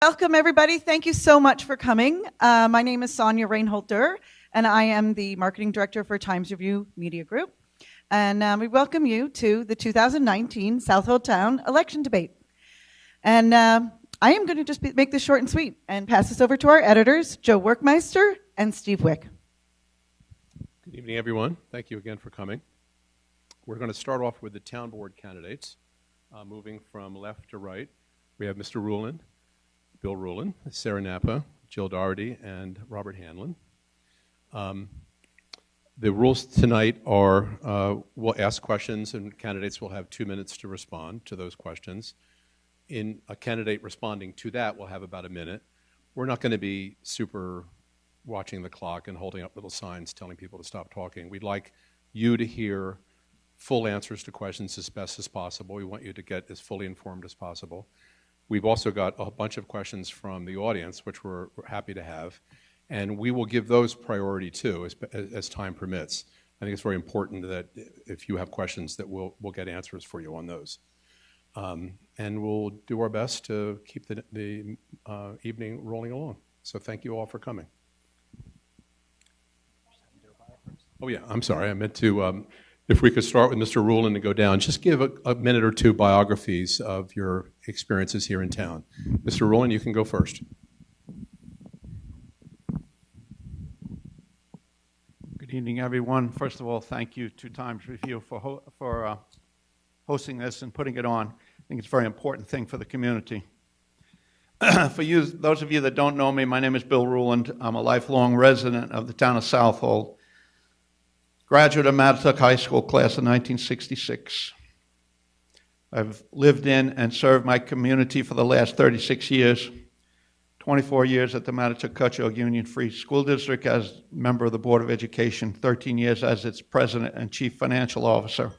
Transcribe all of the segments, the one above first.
Welcome, everybody. Thank you so much for coming. My name is Sonia Reinholdt-Durr, and I am the Marketing Director for Times Review Media Group. And we welcome you to the 2019 Southold Town election debate. And I am going to just make this short and sweet and pass this over to our editors, Joe Workmeister and Steve Wick. Good evening, everyone. Thank you again for coming. We're going to start off with the town board candidates, moving from left to right. We have Mr. Rulin, Bill Rulin, Sarah Nappa, Jill Dougherty, and Robert Hanlon. The rules tonight are we'll ask questions and candidates will have 2 minutes to respond to those questions. In a candidate responding to that, we'll have about a minute. We're not going to be super watching the clock and holding up little signs telling people to stop talking. We'd like you to hear full answers to questions as best as possible. We want you to get as fully informed as possible. We've also got a bunch of questions from the audience, which we're happy to have, and we will give those priority too as time permits. I think it's very important that if you have questions that we'll get answers for you on those. And we'll do our best to keep the evening rolling along. So thank you all for coming. Oh yeah, I'm sorry, I meant to, if we could start with Mr. Rulin and go down, just give a minute or two biographies of your experiences here in town. Mr. Rulin, you can go first. Good evening, everyone. First of all, thank you to Times Review for hosting this and putting it on. I think it's a very important thing for the community. For you, those of you that don't know me, my name is Bill Rulin. I'm a lifelong resident of the town of Southold. Graduate of Mattituck High School class of 1966. I've lived in and served my community for the last 36 years, 24 years at the Mattituck-Cutchogue Union Free School District as member of the Board of Education, 13 years as its president and chief financial officer.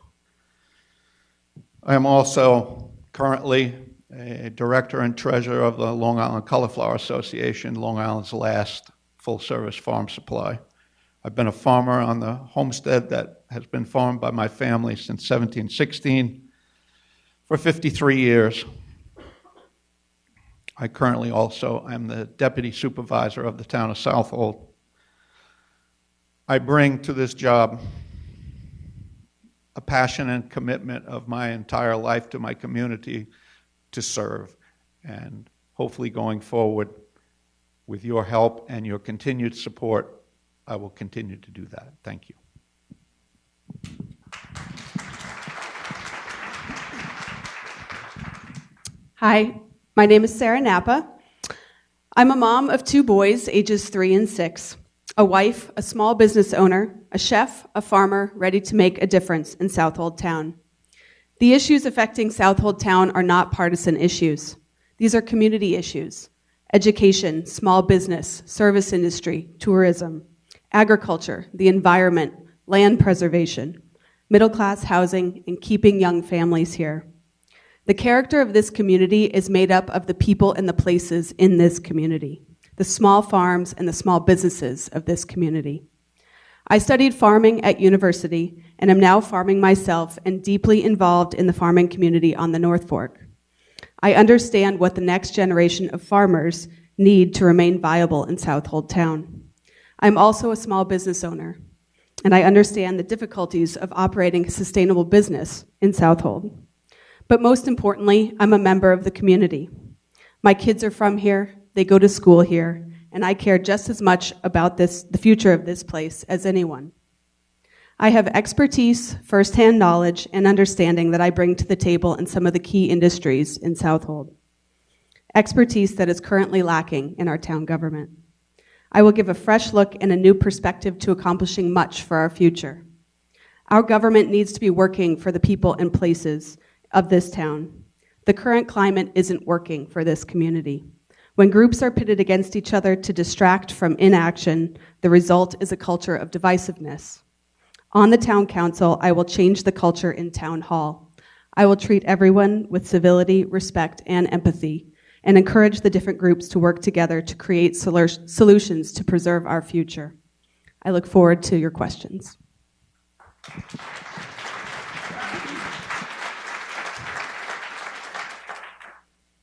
I am also currently a director and treasurer of the Long Island Cauliflower Association, Long Island's last full-service farm supply. I've been a farmer on the homestead that has been farmed by my family since 1716 for 53 years. I currently also am the deputy supervisor of the town of Southold. I bring to this job a passion and commitment of my entire life to my community to serve, and hopefully going forward with your help and your continued support, I will continue to do that. Thank you. Hi, my name is Sarah Nappa. I'm a mom of 2 boys, ages 3 and 6, a wife, a small business owner, a chef, a farmer, ready to make a difference in Southold Town. The issues affecting Southold Town are not partisan issues. These are community issues: education, small business, service industry, tourism, agriculture, the environment, land preservation, middle-class housing, and keeping young families here. The character of this community is made up of the people and the places in this community, the small farms and the small businesses of this community. I studied farming at university and am now farming myself and deeply involved in the farming community on the North Fork. I understand what the next generation of farmers need to remain viable in Southold Town. I'm also a small business owner, and I understand the difficulties of operating a sustainable business in Southold. But most importantly, I'm a member of the community. My kids are from here, they go to school here, and I care just as much about the future of this place as anyone. I have expertise, firsthand knowledge, and understanding that I bring to the table in some of the key industries in Southold. Expertise that is currently lacking in our town government. I will give a fresh look and a new perspective to accomplishing much for our future. Our government needs to be working for the people and places of this town. The current climate isn't working for this community. When groups are pitted against each other to distract from inaction, the result is a culture of divisiveness. On the town council, I will change the culture in town hall. I will treat everyone with civility, respect, and empathy, and encourage the different groups to work together to create solutions to preserve our future. I look forward to your questions.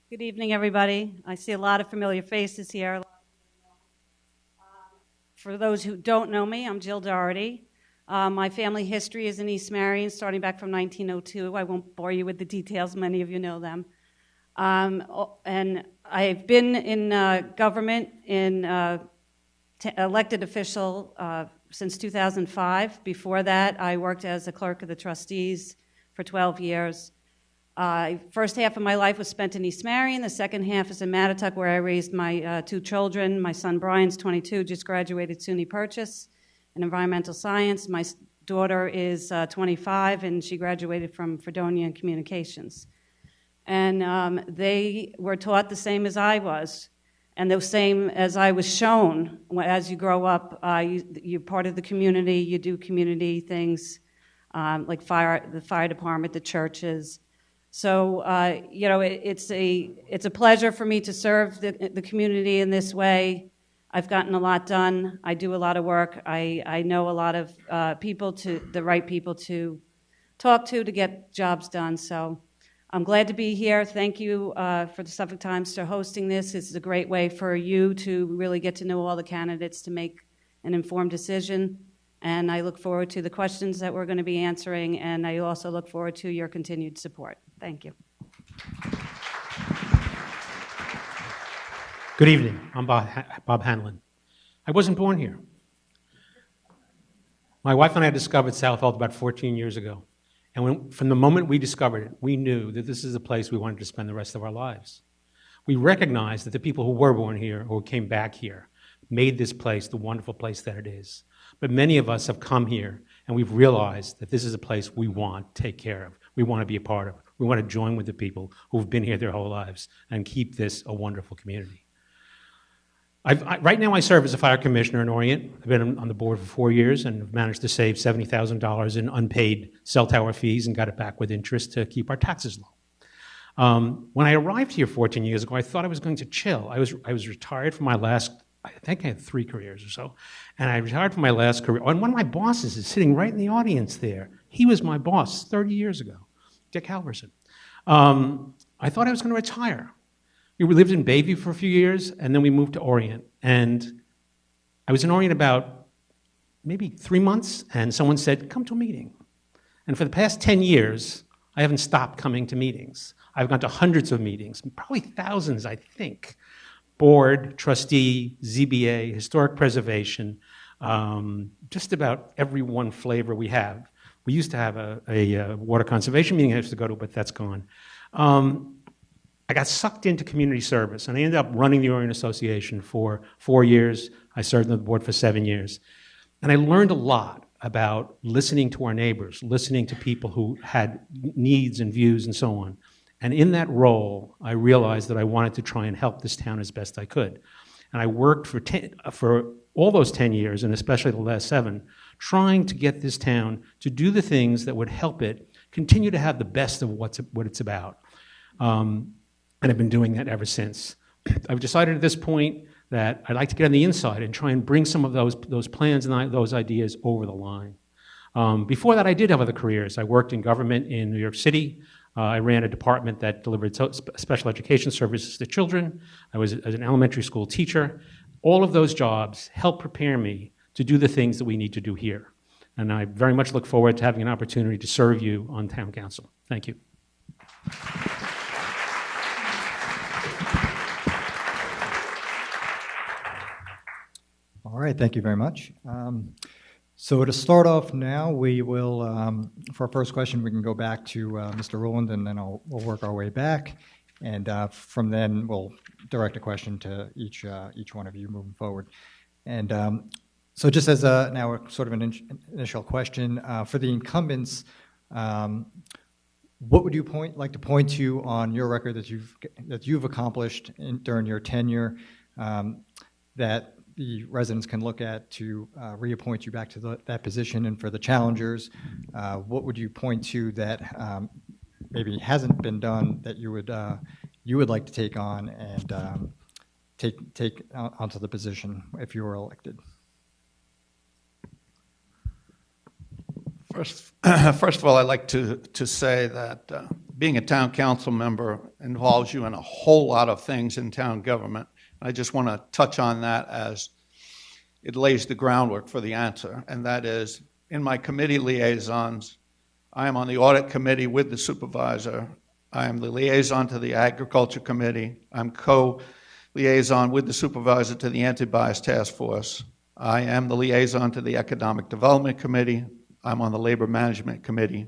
Good Good evening, everybody. I see a lot of familiar faces here. For those who don't know me, I'm Jill Dougherty. My family history is in East Marion, starting back from 1902. I won't bore you with the details. Many of you know them. And I've been in government, in elected official since 2005. Before that, I worked as a clerk of the trustees for 12 years. First half of my life was spent in East Marion. The second half is in Mattituck, where I raised my two children. My son Brian's 22, just graduated SUNY Purchase in environmental science. My daughter is 25, and she graduated from Fredonia in communications. And they were taught the same as I was, and the same as I was shown. As you grow up, you're part of the community. You do community things like the fire department, the churches. So, it's a pleasure for me to serve the community in this way. I've gotten a lot done. I do a lot of work. I know a lot of the right people to talk to get jobs done. So I'm glad to be here. Thank you for the Suffolk Times for hosting this. This is a great way for you to really get to know all the candidates to make an informed decision. And I look forward to the questions that we're going to be answering, and I also look forward to your continued support. Thank you. Good evening. I'm Bob Hanlon. I wasn't born here. My wife and I discovered Southold about 14 years ago. And from the moment we discovered it, we knew that this is a place we wanted to spend the rest of our lives. We recognized that the people who were born here or who came back here made this place the wonderful place that it is. But many of us have come here and we've realized that this is a place we want to take care of. We want to be a part of. We want to join with the people who've been here their whole lives and keep this a wonderful community. Right now I serve as a fire commissioner in Orient. I've been on the board for 4 years and have managed to save $70,000 in unpaid cell tower fees and got it back with interest to keep our taxes low. When I arrived here 14 years ago, I thought I was going to chill. I was retired from my last, I think I had 3 careers or so, and I retired from my last career. And one of my bosses is sitting right in the audience there. He was my boss 30 years ago, Dick Halverson. I thought I was going to retire. We lived in Bayview for a few years, and then we moved to Orient. And I was in Orient about maybe 3 months, and someone said, come to a meeting. And for the past 10 years, I haven't stopped coming to meetings. I've gone to hundreds of meetings, probably thousands, I think. Board, trustee, ZBA, historic preservation, just about every one flavor we have. We used to have a water conservation meeting I used to go to, but that's gone. I got sucked into community service, and I ended up running the Orient Association for 4 years. I served on the board for 7 years. And I learned a lot about listening to our neighbors, listening to people who had needs and views and so on. And in that role, I realized that I wanted to try and help this town as best I could. And I worked for all those 10 years, and especially the last 7, trying to get this town to do the things that would help it continue to have the best of what it's about. And I've been doing that ever since. I've decided at this point that I'd like to get on the inside and try and bring some of those plans and those ideas over the line. Before that, I did have other careers. I worked in government in New York City. I ran a department that delivered special education services to children. I was an elementary school teacher. All of those jobs helped prepare me to do the things that we need to do here. And I very much look forward to having an opportunity to serve you on town council. Thank you. All right, thank you very much. So to start off now, we will, for our first question, we can go back to Mr. Rowland, and then we'll work our way back. And from then, we'll direct a question to each one of you moving forward. And so just as now a sort of an initial question, for the incumbents, what would you like to point to on your record that you've accomplished during your tenure that the residents can look at to reappoint you back to that position? And for the challengers, what would you point to that maybe hasn't been done that you would like to take on and take onto the position if you were elected? First of all, I'd like to say that being a town council member involves you in a whole lot of things in town government. I just want to touch on that as it lays the groundwork for the answer, and that is, in my committee liaisons, I am on the audit committee with the supervisor. I am the liaison to the agriculture committee. I'm co-liaison with the supervisor to the anti-bias task force. I am the liaison to the economic development committee. I'm on the labor management committee.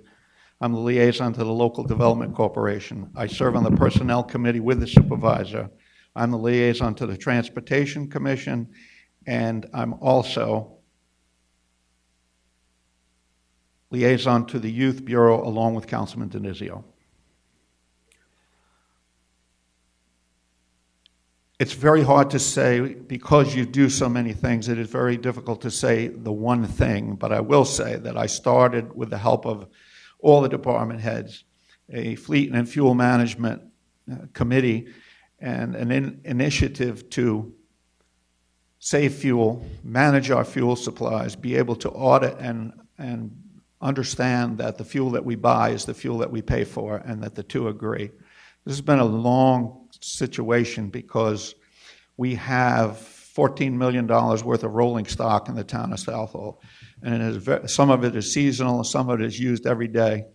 I'm the liaison to the local development corporation. I serve on the personnel committee with the supervisor. I'm the liaison to the transportation commission, and I'm also liaison to the Youth Bureau along with Councilman Denizio. It's very hard to say, because you do so many things, it is very difficult to say the one thing, but I will say that I started with the help of all the department heads, a fleet and fuel management committee, and an initiative to save fuel, manage our fuel supplies, be able to audit and understand that the fuel that we buy is the fuel that we pay for, and that the two agree. This has been a long situation because we have $14 million worth of rolling stock in the town of Southold, and it is some of it is seasonal and some of it is used every day.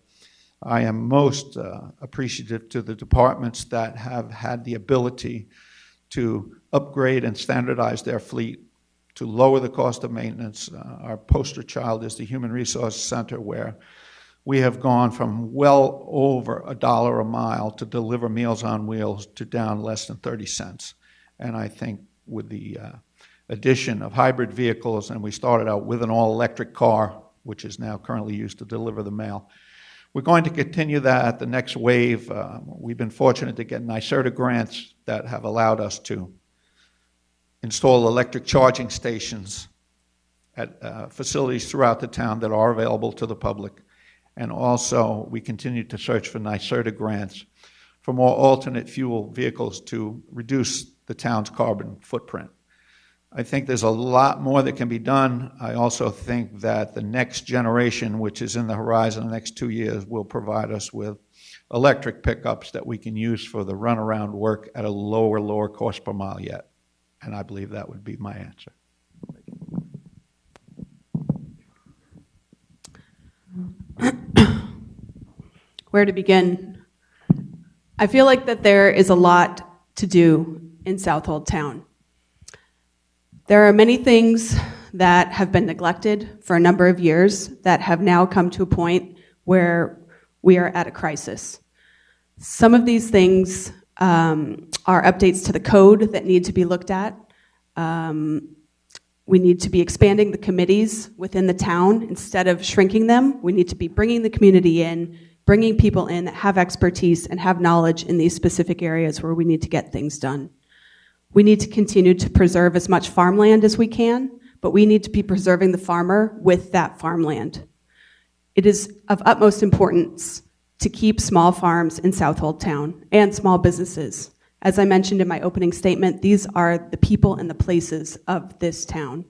I am most appreciative to the departments that have had the ability to upgrade and standardize their fleet, to lower the cost of maintenance. Our poster child is the Human Resource Center, where we have gone from well over $1 a mile to deliver Meals on Wheels to down less than 30 cents. And I think with the addition of hybrid vehicles, and we started out with an all-electric car, which is now currently used to deliver the mail, we're going to continue that. The next wave, we've been fortunate to get NYSERDA grants that have allowed us to install electric charging stations at facilities throughout the town that are available to the public. And also, we continue to search for NYSERDA grants for more alternate fuel vehicles to reduce the town's carbon footprint. I think there's a lot more that can be done. I also think that the next generation, which is in the horizon the next 2 years, will provide us with electric pickups that we can use for the runaround work at a lower cost per mile yet. And I believe that would be my answer. Where to begin? I feel like that there is a lot to do in Southold Town. There are many things that have been neglected for a number of years that have now come to a point where we are at a crisis. Some of these things are updates to the code that need to be looked at. We need to be expanding the committees within the town instead of shrinking them. We need to be bringing the community in, bringing people in that have expertise and have knowledge in these specific areas where we need to get things done. We need to continue to preserve as much farmland as we can, but we need to be preserving the farmer with that farmland. It is of utmost importance to keep small farms in Southold Town and small businesses. As I mentioned in my opening statement, these are the people and the places of this town.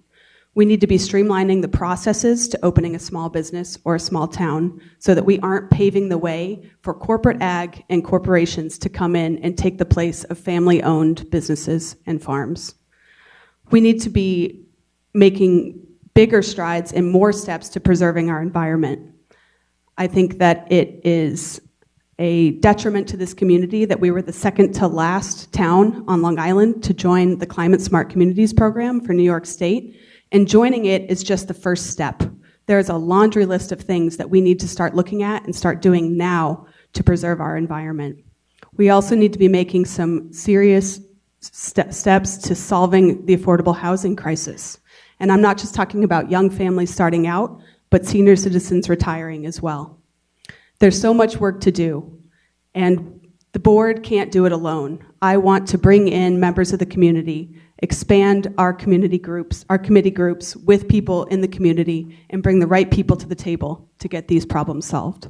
We need to be streamlining the processes to opening a small business or a small town so that we aren't paving the way for corporate ag and corporations to come in and take the place of family-owned businesses and farms. We need to be making bigger strides and more steps to preserving our environment. I think that it is a detriment to this community that we were the second to last town on Long Island to join the Climate Smart Communities program for New York State. And joining it is just the first step. There's a laundry list of things that we need to start looking at and start doing now to preserve our environment. We also need to be making some serious steps to solving the affordable housing crisis. And I'm not just talking about young families starting out, but senior citizens retiring as well. There's so much work to do, and the board can't do it alone. I want to bring in members of the community, expand our community groups, our committee groups with people in the community, and bring the right people to the table to get these problems solved.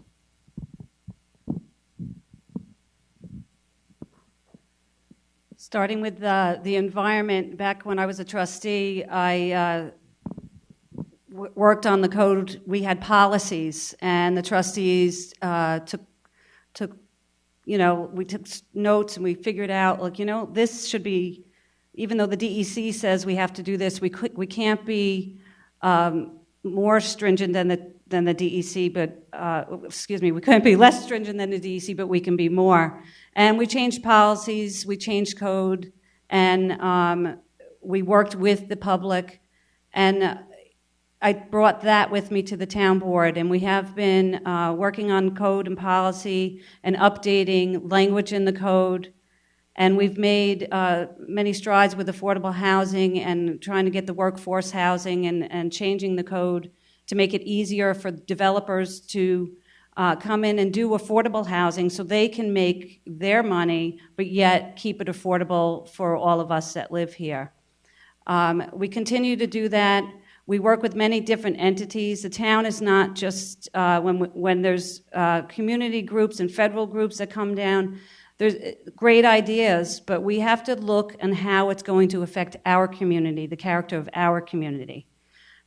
Starting with the environment, back when I was a trustee, I worked on the code, we had policies, and the trustees took we took notes and we figured out, this should be, even though the DEC says we have to do this, we can't be more stringent than the DEC, but we couldn't be less stringent than the DEC, but we can be more. And we changed policies, we changed code, and we worked with the public, and I brought that with me to the town board, and we have been working on code and policy and updating language in the code, and we've made many strides with affordable housing and trying to get the workforce housing and changing the code to make it easier for developers to come in and do affordable housing so they can make their money, but yet keep it affordable for all of us that live here. We continue to do that. We work with many different entities. The town is not just, when there's community groups and federal groups that come down, there's great ideas, but we have to look at how it's going to affect our community, the character of our community,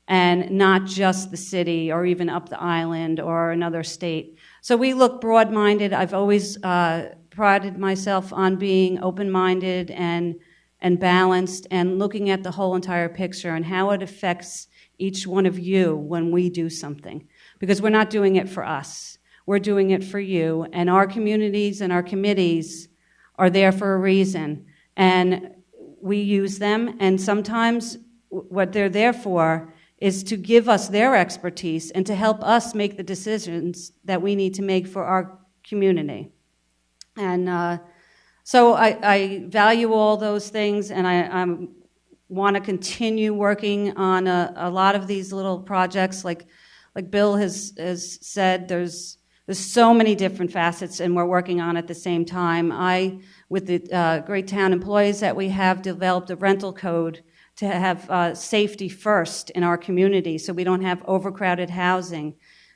and not just the city or even up the island or another state. So we look broad-minded. I've always prided myself on being open-minded and balanced and looking at the whole entire picture and how it affects each one of you when we do something. Because we're not doing it for us. We're doing it for you. And our communities and our committees are there for a reason. And we use them. And sometimes what they're there for is to give us their expertise and to help us make the decisions that we need to make for our community. And so I value all those things, and I want to continue working on a lot of these little projects. Like Bill has said, there's so many different facets, and we're working on at the same time. With the great town employees that we have, developed a rental code to have safety first in our community so we don't have overcrowded housing.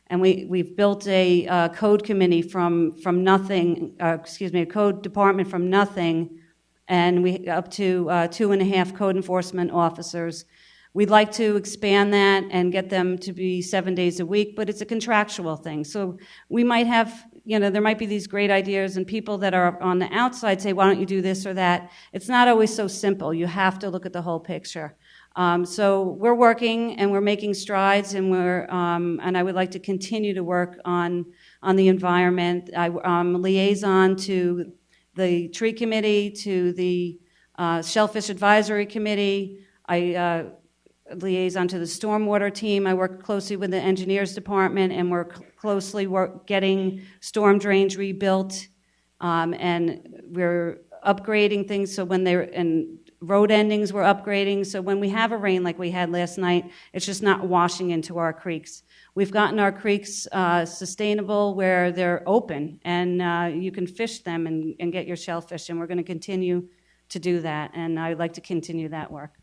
And we've built a code committee from nothing, a code department from nothing, and we up to 2.5 code enforcement officers. We'd like to expand that and get them to be 7 days a week, but it's a contractual thing. So we might have, there might be these great ideas, and people that are on the outside say, why don't you do this or that? It's not always so simple. You have to look at the whole picture. So we're working and we're making strides, and and I would like to continue to work on the environment. I'm a liaison to the tree committee, to the shellfish advisory committee. I liaison to the stormwater team. I work closely with the engineers department, and we're closely getting storm drains rebuilt, and we're upgrading things. So when and road endings we're upgrading, so when we have a rain like we had last night, it's just not washing into our creeks. We've gotten our creeks sustainable where they're open, and you can fish them and get your shellfish, and we're going to continue to do that, and I'd like to continue that work.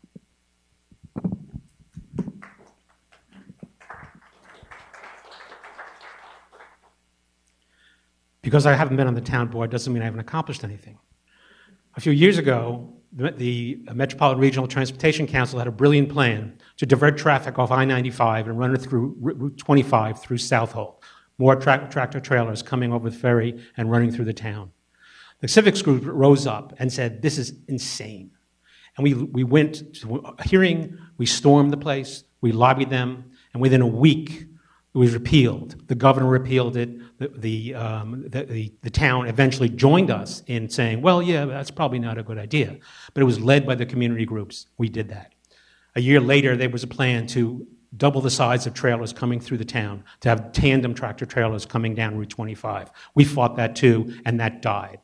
Because I haven't been on the town board doesn't mean I haven't accomplished anything. A few years ago, the Metropolitan Regional Transportation Council had a brilliant plan to divert traffic off I-95 and run it through Route 25 through Southold. More tractor trailers coming over the ferry and running through the town. The civics group rose up and said, this is insane. And we went to a hearing, we stormed the place, we lobbied them, and within a week, it was repealed. The governor repealed it. The town eventually joined us in saying, well, yeah, that's probably not a good idea. But it was led by the community groups. We did that. A year later, there was a plan to double the size of trailers coming through the town, to have tandem tractor trailers coming down Route 25. We fought that too, and that died.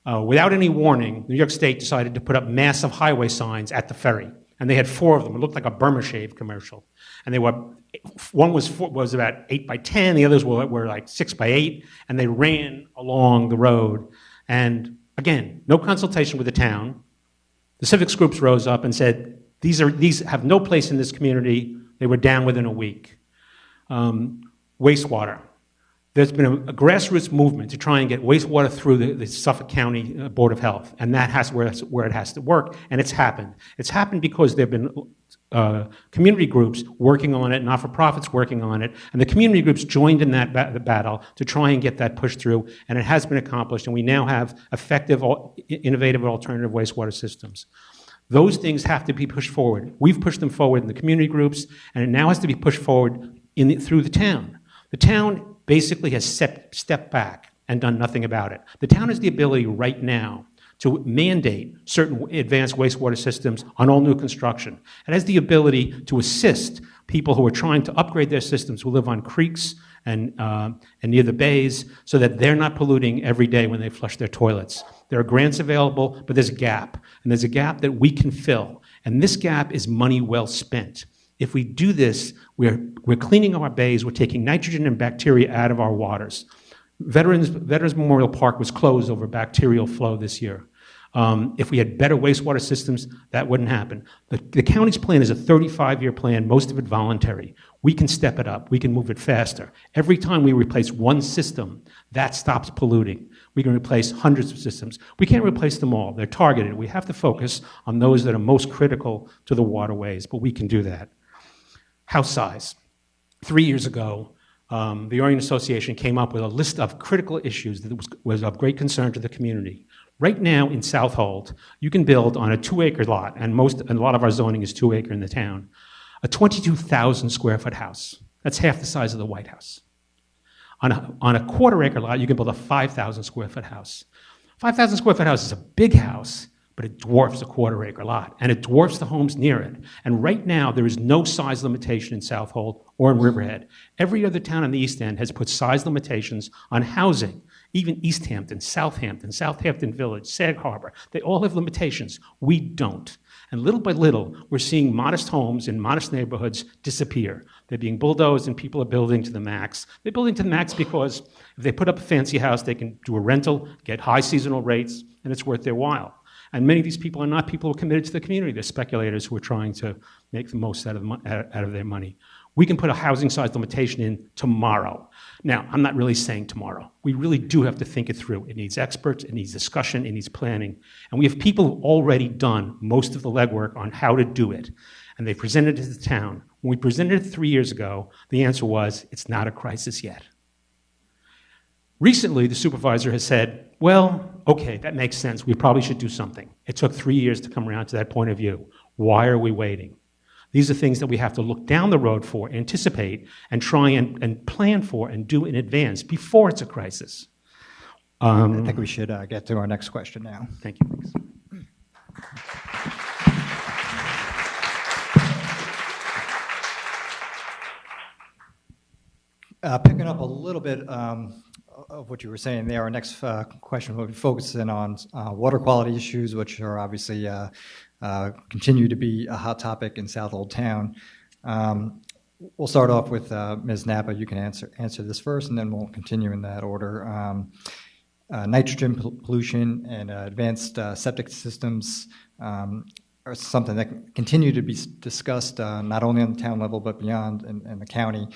Without any warning, New York State decided to put up massive highway signs at the ferry. And they had 4 of them. It looked like a Burma Shave commercial. And one was about 8 by 10, the others were like 6 by 8, and they ran along the road. And again, no consultation with the town. The civics groups rose up and said, these have no place in this community. They were down within a week. Wastewater. There's been a grassroots movement to try and get wastewater through the Suffolk County Board of Health, and where it has to work, and it's happened. It's happened because there have been community groups working on it, not-for-profits working on it, and the community groups joined in that the battle to try and get that pushed through, and it has been accomplished, and we now have effective, innovative alternative wastewater systems. Those things have to be pushed forward. We've pushed them forward in the community groups, and it now has to be pushed forward through the town. The town basically has stepped back and done nothing about it. The town has the ability right now to mandate certain advanced wastewater systems on all new construction. It has the ability to assist people who are trying to upgrade their systems, who live on creeks and near the bays, so that they're not polluting every day when they flush their toilets. There are grants available, but there's a gap, and there's a gap that we can fill, and this gap is money well spent. If we do this, we're cleaning our bays, we're taking nitrogen and bacteria out of our waters. Veterans Memorial Park was closed over bacterial flow this year. If we had better wastewater systems, that wouldn't happen. The county's plan is a 35-year plan, most of it voluntary. We can step it up. We can move it faster. Every time we replace one system, that stops polluting. We can replace hundreds of systems. We can't replace them all. They're targeted. We have to focus on those that are most critical to the waterways, but we can do that. House size. 3 years ago, the Oregon Association came up with a list of critical issues that was of great concern to the community. Right now in Southold, you can build on a 2-acre lot, and a lot of our zoning is 2-acre in the town, a 22,000 square foot house. That's half the size of the White House. On a 1/4-acre lot, you can build a 5,000 square foot house. 5,000 square foot house is a big house, but it dwarfs a 1/4-acre lot, and it dwarfs the homes near it. And right now, there is no size limitation in Southold or in Riverhead. Every other town on the East End has put size limitations on housing. Even East Hampton, Southampton Village, Sag Harbor, they all have limitations. We don't. And little by little, we're seeing modest homes in modest neighborhoods disappear. They're being bulldozed and people are building to the max. They're building to the max because if they put up a fancy house, they can do a rental, get high seasonal rates, and it's worth their while. And many of these people are not people who are committed to the community. They're speculators who are trying to make the most out of their money. We can put a housing size limitation in tomorrow. Now, I'm not really saying tomorrow. We really do have to think it through. It needs experts, it needs discussion, it needs planning. And we have people who've already done most of the legwork on how to do it. And they presented it to the town. When we presented it 3 years ago, the answer was, it's not a crisis yet. Recently, the supervisor has said, well, okay, that makes sense. We probably should do something. It took 3 years to come around to that point of view. Why are we waiting? These are things that we have to look down the road for, anticipate, and try and plan for and do in advance before it's a crisis. I think we should get to our next question now. Thank you. Thanks. Picking up a little bit of what you were saying there, our next question will be focusing on water quality issues, which are obviously continue to be a hot topic in Southold Town. We'll start off with Ms. Nappa. You can answer this first, and then we'll continue in that order. Nitrogen pollution and advanced septic systems are something that continue to be discussed not only on the town level but beyond in the county.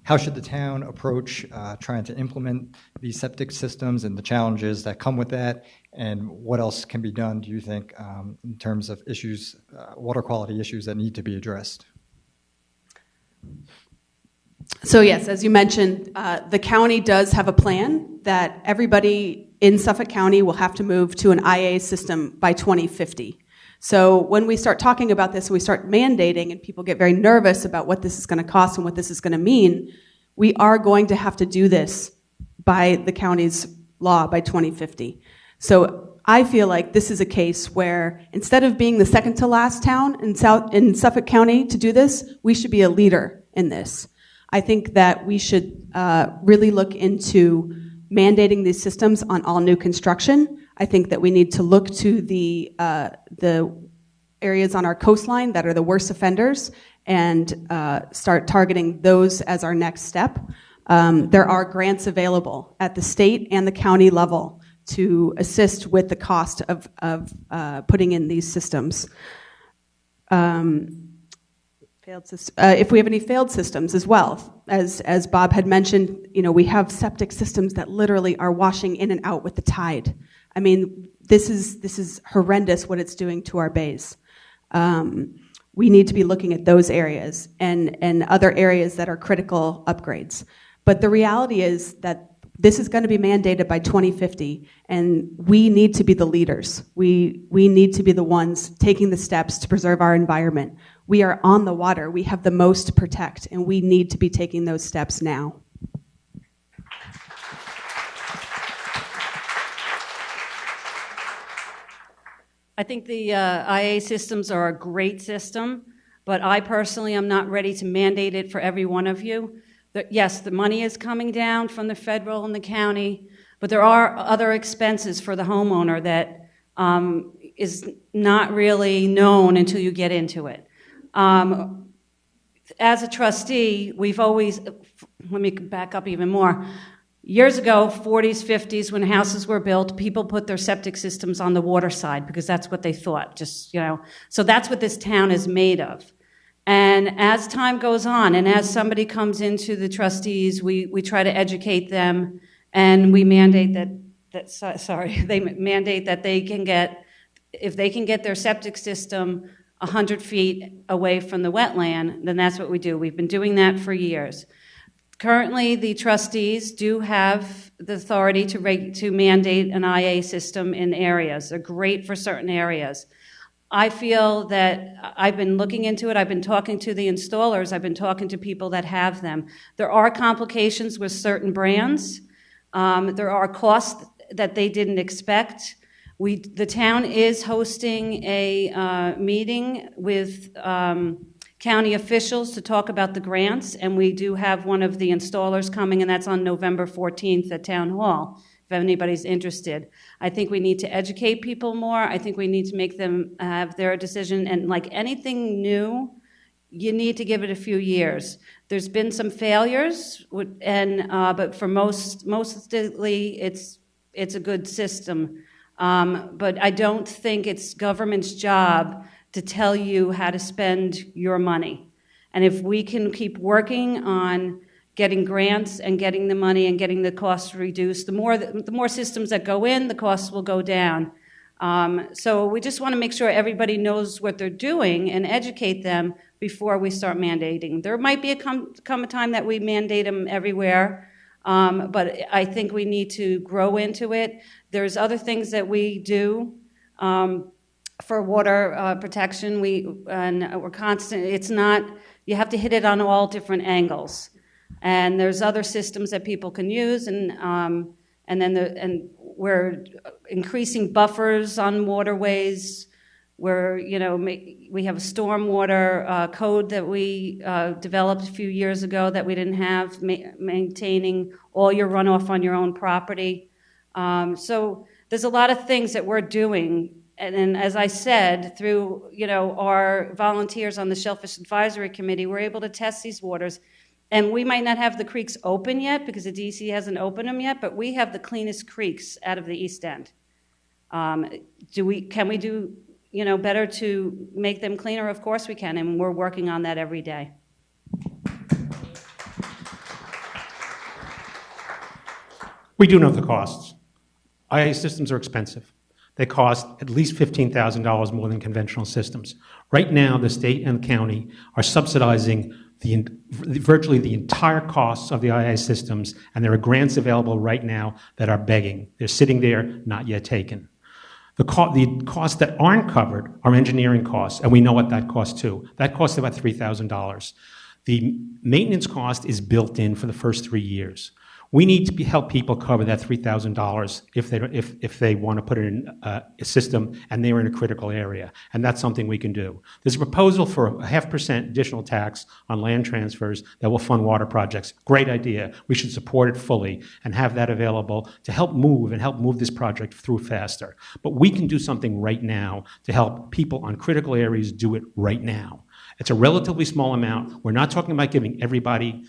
How should the town approach trying to implement these septic systems and the challenges that come with that? And what else can be done, do you think, in terms of issues, water quality issues that need to be addressed? So yes, as you mentioned, the county does have a plan that everybody in Suffolk County will have to move to an IA system by 2050. So when we start talking about this and we start mandating and people get very nervous about what this is going to cost and what this is going to mean, we are going to have to do this by the county's law by 2050. So I feel like this is a case where instead of being the second to last town in Suffolk County to do this, we should be a leader in this. I think that we should really look into mandating these systems on all new construction. I think that we need to look to the areas on our coastline that are the worst offenders and start targeting those as our next step. There are grants available at the state and the county level to assist with the cost of putting in these systems. If we have any failed systems as well, as Bob had mentioned, we have septic systems that literally are washing in and out with the tide. I mean, this is horrendous what it's doing to our bays. we need to be looking at those areas and other areas that are critical upgrades. But the reality is that this is going to be mandated by 2050, and we need to be the leaders. We need to be the ones taking the steps to preserve our environment. We are on the water. We have the most to protect, and we need to be taking those steps now. I think the IA systems are a great system, but I personally am not ready to mandate it for every one of you. Yes, the money is coming down from the federal and the county, but there are other expenses for the homeowner that is not really known until you get into it. As a trustee, we've always, let me back up even more. Years ago, 40s, 50s, when houses were built, people put their septic systems on the water side because that's what they thought, just, you know. So that's what this town is made of. And as time goes on, and as somebody comes into the trustees, we try to educate them, and we mandate they mandate that they can get, if they can get their septic system 100 feet away from the wetland, then that's what we do. We've been doing that for years. Currently, the trustees do have the authority to mandate an IA system in areas. They're great for certain areas. I feel that I've been looking into it. I've been talking to the installers. I've been talking to people that have them. There are complications with certain brands. There are costs that they didn't expect. The town is hosting a meeting with county officials to talk about the grants, and we do have one of the installers coming, and that's on November 14th at Town Hall, if anybody's interested. I think we need to educate people more. I think we need to make them have their decision, and like anything new, you need to give it a few years. There's been some failures, but for mostly it's a good system. But I don't think it's government's job to tell you how to spend your money. And if we can keep working on getting grants and getting the money and getting the costs reduced, the more systems that go in, the costs will go down. So we just want to make sure everybody knows what they're doing and educate them before we start mandating. There might be come a time that we mandate them everywhere, but I think we need to grow into it. There's other things that we do for water protection. We're constant. It's not, you have to hit it on all different angles. And there's other systems that people can use, and then we're increasing buffers on waterways. We have a stormwater code that we developed a few years ago that we didn't have, maintaining all your runoff on your own property. So there's a lot of things that we're doing. And as I said, through our volunteers on the Shellfish Advisory Committee, we're able to test these waters. And we might not have the creeks open yet because the DC hasn't opened them yet, but we have the cleanest creeks out of the East End. Can we do better to make them cleaner? Of course we can, and we're working on that every day. We do know the costs. IA systems are expensive. They cost at least $15,000 more than conventional systems. Right now, the state and the county are subsidizing virtually the entire costs of the IA systems, and there are grants available right now that are begging. They're sitting there, not yet taken. The costs that aren't covered are engineering costs, and we know what that costs too. That costs about $3,000. The maintenance cost is built in for the first 3 years. We need to help people cover that $3,000 if they want to put it in a system and they're in a critical area, and that's something we can do. There's a proposal for a 0.5% additional tax on land transfers that will fund water projects. Great idea. We should support it fully and have that available to help move this project through faster. But we can do something right now to help people on critical areas do it right now. It's a relatively small amount. We're not talking about giving everybody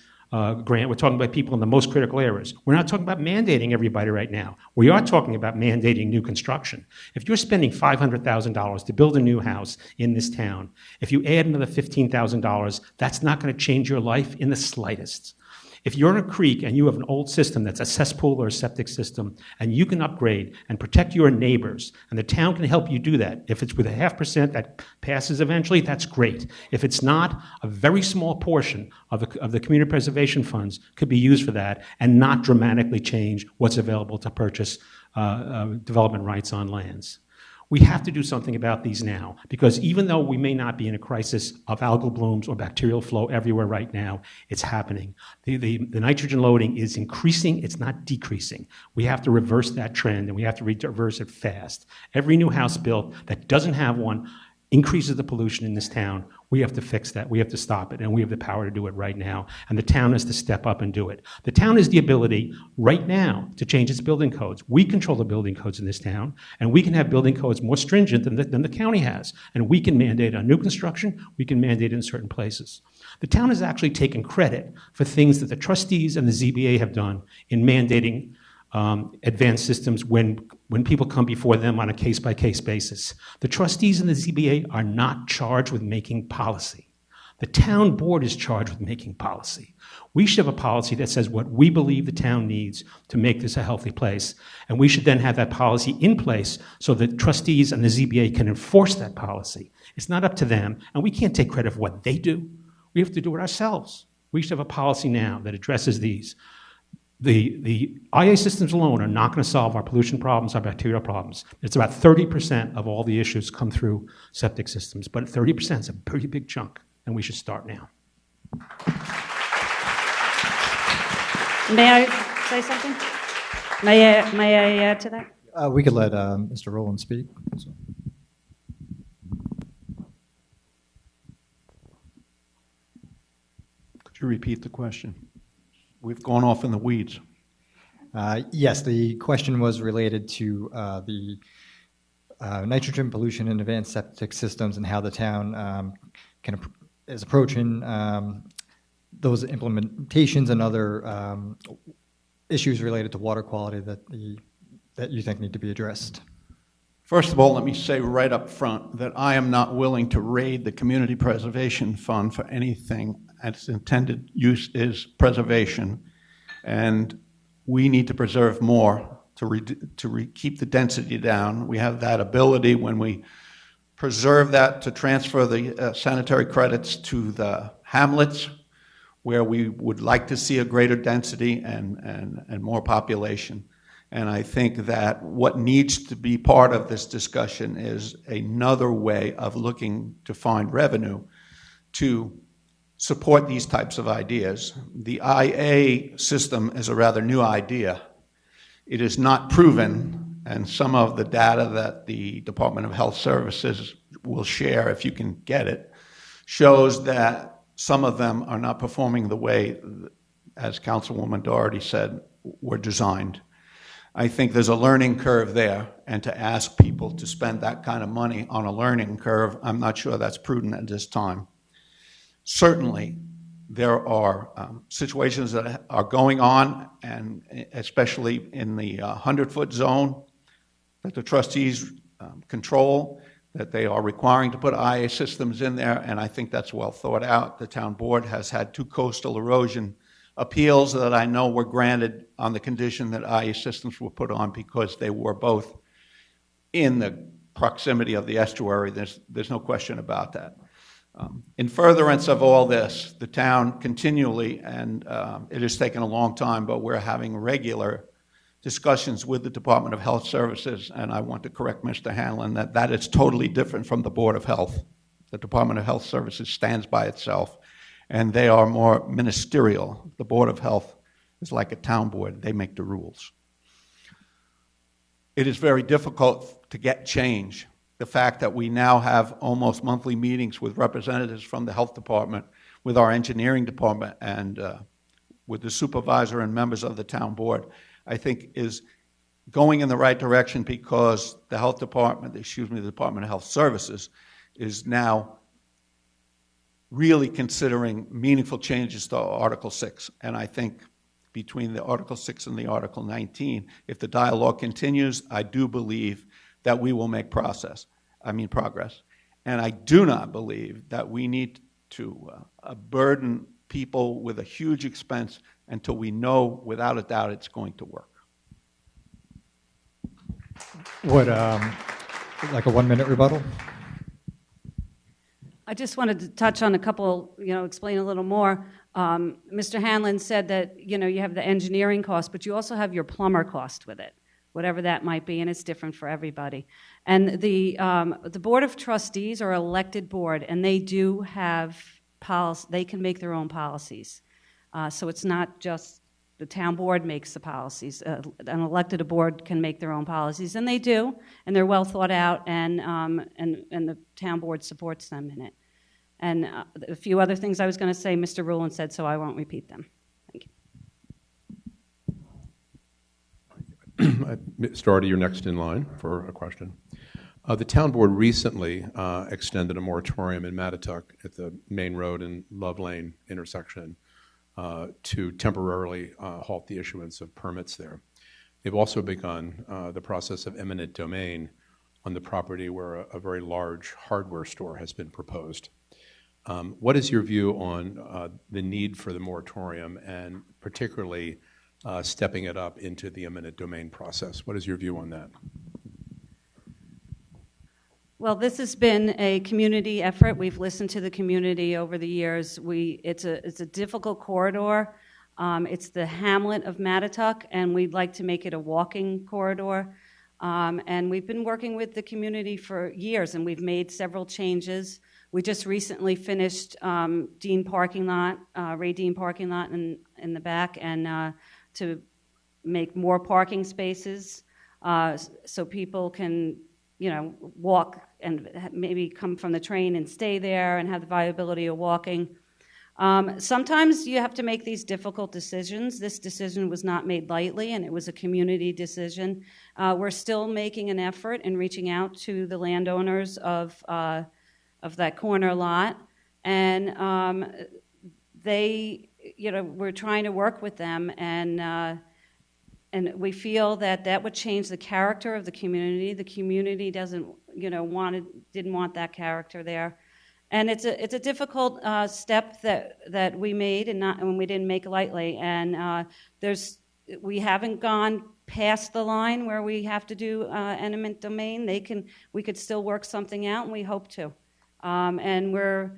grant. We're talking about people in the most critical areas. We're not talking about mandating everybody right now. We are talking about mandating new construction. If you're spending $500,000 to build a new house in this town, if you add another $15,000, that's not going to change your life in the slightest. If you're in a creek and you have an old system that's a cesspool or a septic system, and you can upgrade and protect your neighbors, and the town can help you do that. If it's with a 0.5% that passes eventually, that's great. If it's not, a very small portion of the community preservation funds could be used for that and not dramatically change what's available to purchase development rights on lands. We have to do something about these now, because even though we may not be in a crisis of algal blooms or bacterial flow everywhere right now, it's happening. The nitrogen loading is increasing, it's not decreasing. We have to reverse that trend, and we have to reverse it fast. Every new house built that doesn't have one increases the pollution in this town. We have to fix that. We have to stop it, and we have the power to do it right now. And the town has to step up and do it. The town has the ability right now to change its building codes. We control the building codes in this town, and we can have building codes more stringent than the county has. And we can mandate on new construction. We can mandate in certain places. The town has actually taken credit for things that the trustees and the ZBA have done in mandating advanced systems when people come before them on a case-by-case basis. The trustees and the ZBA are not charged with making policy. The town board is charged with making policy. We should have a policy that says what we believe the town needs to make this a healthy place, and we should then have that policy in place so that trustees and the ZBA can enforce that policy. It's not up to them, and we can't take credit for what they do. We have to do it ourselves. We should have a policy now that addresses these. The IA systems alone are not going to solve our pollution problems, our bacterial problems. It's about 30% of all the issues come through septic systems, but 30% is a pretty big chunk, and we should start now. May I say something? May I add to that? We could let Mr. Rowland speak. So. Could you repeat the question? We've gone off in the weeds. Yes, the question was related to the nitrogen pollution in advanced septic systems and how the town is approaching those implementations and other issues related to water quality that you think need to be addressed. First of all, let me say right up front that I am not willing to raid the Community Preservation Fund for anything. Its intended use is preservation, and we need to preserve more to keep the density down. We have that ability when we preserve that to transfer the sanitary credits to the hamlets, where we would like to see a greater density and more population. And I think that what needs to be part of this discussion is another way of looking to find revenue to support these types of ideas. The IA system is a rather new idea. It is not proven, and some of the data that the Department of Health Services will share, if you can get it, shows that some of them are not performing the way, as Councilwoman Dougherty said, were designed. I think there's a learning curve there, and to ask people to spend that kind of money on a learning curve, I'm not sure that's prudent at this time. Certainly, there are situations that are going on, and especially in the 100-foot zone that the trustees control, that they are requiring to put IA systems in there, and I think that's well thought out. The town board has had 2 coastal erosion appeals that I know were granted on the condition that IA systems were put on because they were both in the proximity of the estuary. There's no question about that. In furtherance of all this, the town continually, and it has taken a long time, but we're having regular discussions with the Department of Health Services, and I want to correct Mr. Hanlon that is totally different from the Board of Health. The Department of Health Services stands by itself, and they are more ministerial. The Board of Health is like a town board. They make the rules. It is very difficult to get change. The fact that we now have almost monthly meetings with representatives from the health department, with our engineering department, and with the supervisor and members of the town board, I think is going in the right direction because the health department, the Department of Health Services, is now really considering meaningful changes to Article 6. And I think between the Article 6 and the Article 19, if the dialogue continues, I do believe that we will make progress. And I do not believe that we need to burden people with a huge expense until we know without a doubt it's going to work. Would like a 1-minute rebuttal? I just wanted to touch on a couple, explain a little more. Mr. Hanlon said that, you have the engineering cost, but you also have your plumber cost with it, whatever that might be, and it's different for everybody. And the Board of Trustees are an elected board, and they do have policy. They can make their own policies. So it's not just the town board makes the policies. An elected board can make their own policies, and they do, and they're well thought out, and the town board supports them in it. And a few other things I was going to say, Mr. Rowland said, so I won't repeat them. Thank you. Mr. Dougherty, you're next in line for a question. The town board recently extended a moratorium in Mattituck at the Main Road and Love Lane intersection to temporarily halt the issuance of permits there. They've also begun the process of eminent domain on the property where a very large hardware store has been proposed. What is your view on the need for the moratorium and particularly stepping it up into the eminent domain process? What is your view on that? Well, this has been a community effort. We've listened to the community over the years. It's a difficult corridor. It's the hamlet of Mattituck, and we'd like to make it a walking corridor. And we've been working with the community for years, and we've made several changes. We just recently finished Dean parking lot, Ray Dean parking lot in the back, and to make more parking spaces so people can, walk and maybe come from the train and stay there and have the viability of walking. Sometimes you have to make these difficult decisions. This decision was not made lightly, and it was a community decision. We're still making an effort in reaching out to the landowners of that corner lot, and we're trying to work with them, and we feel that would change the character of the community. The community didn't want that character there. And it's a difficult step that we made, and we didn't make lightly. And we haven't gone past the line where we have to do eminent domain. We could still work something out, and we hope to. And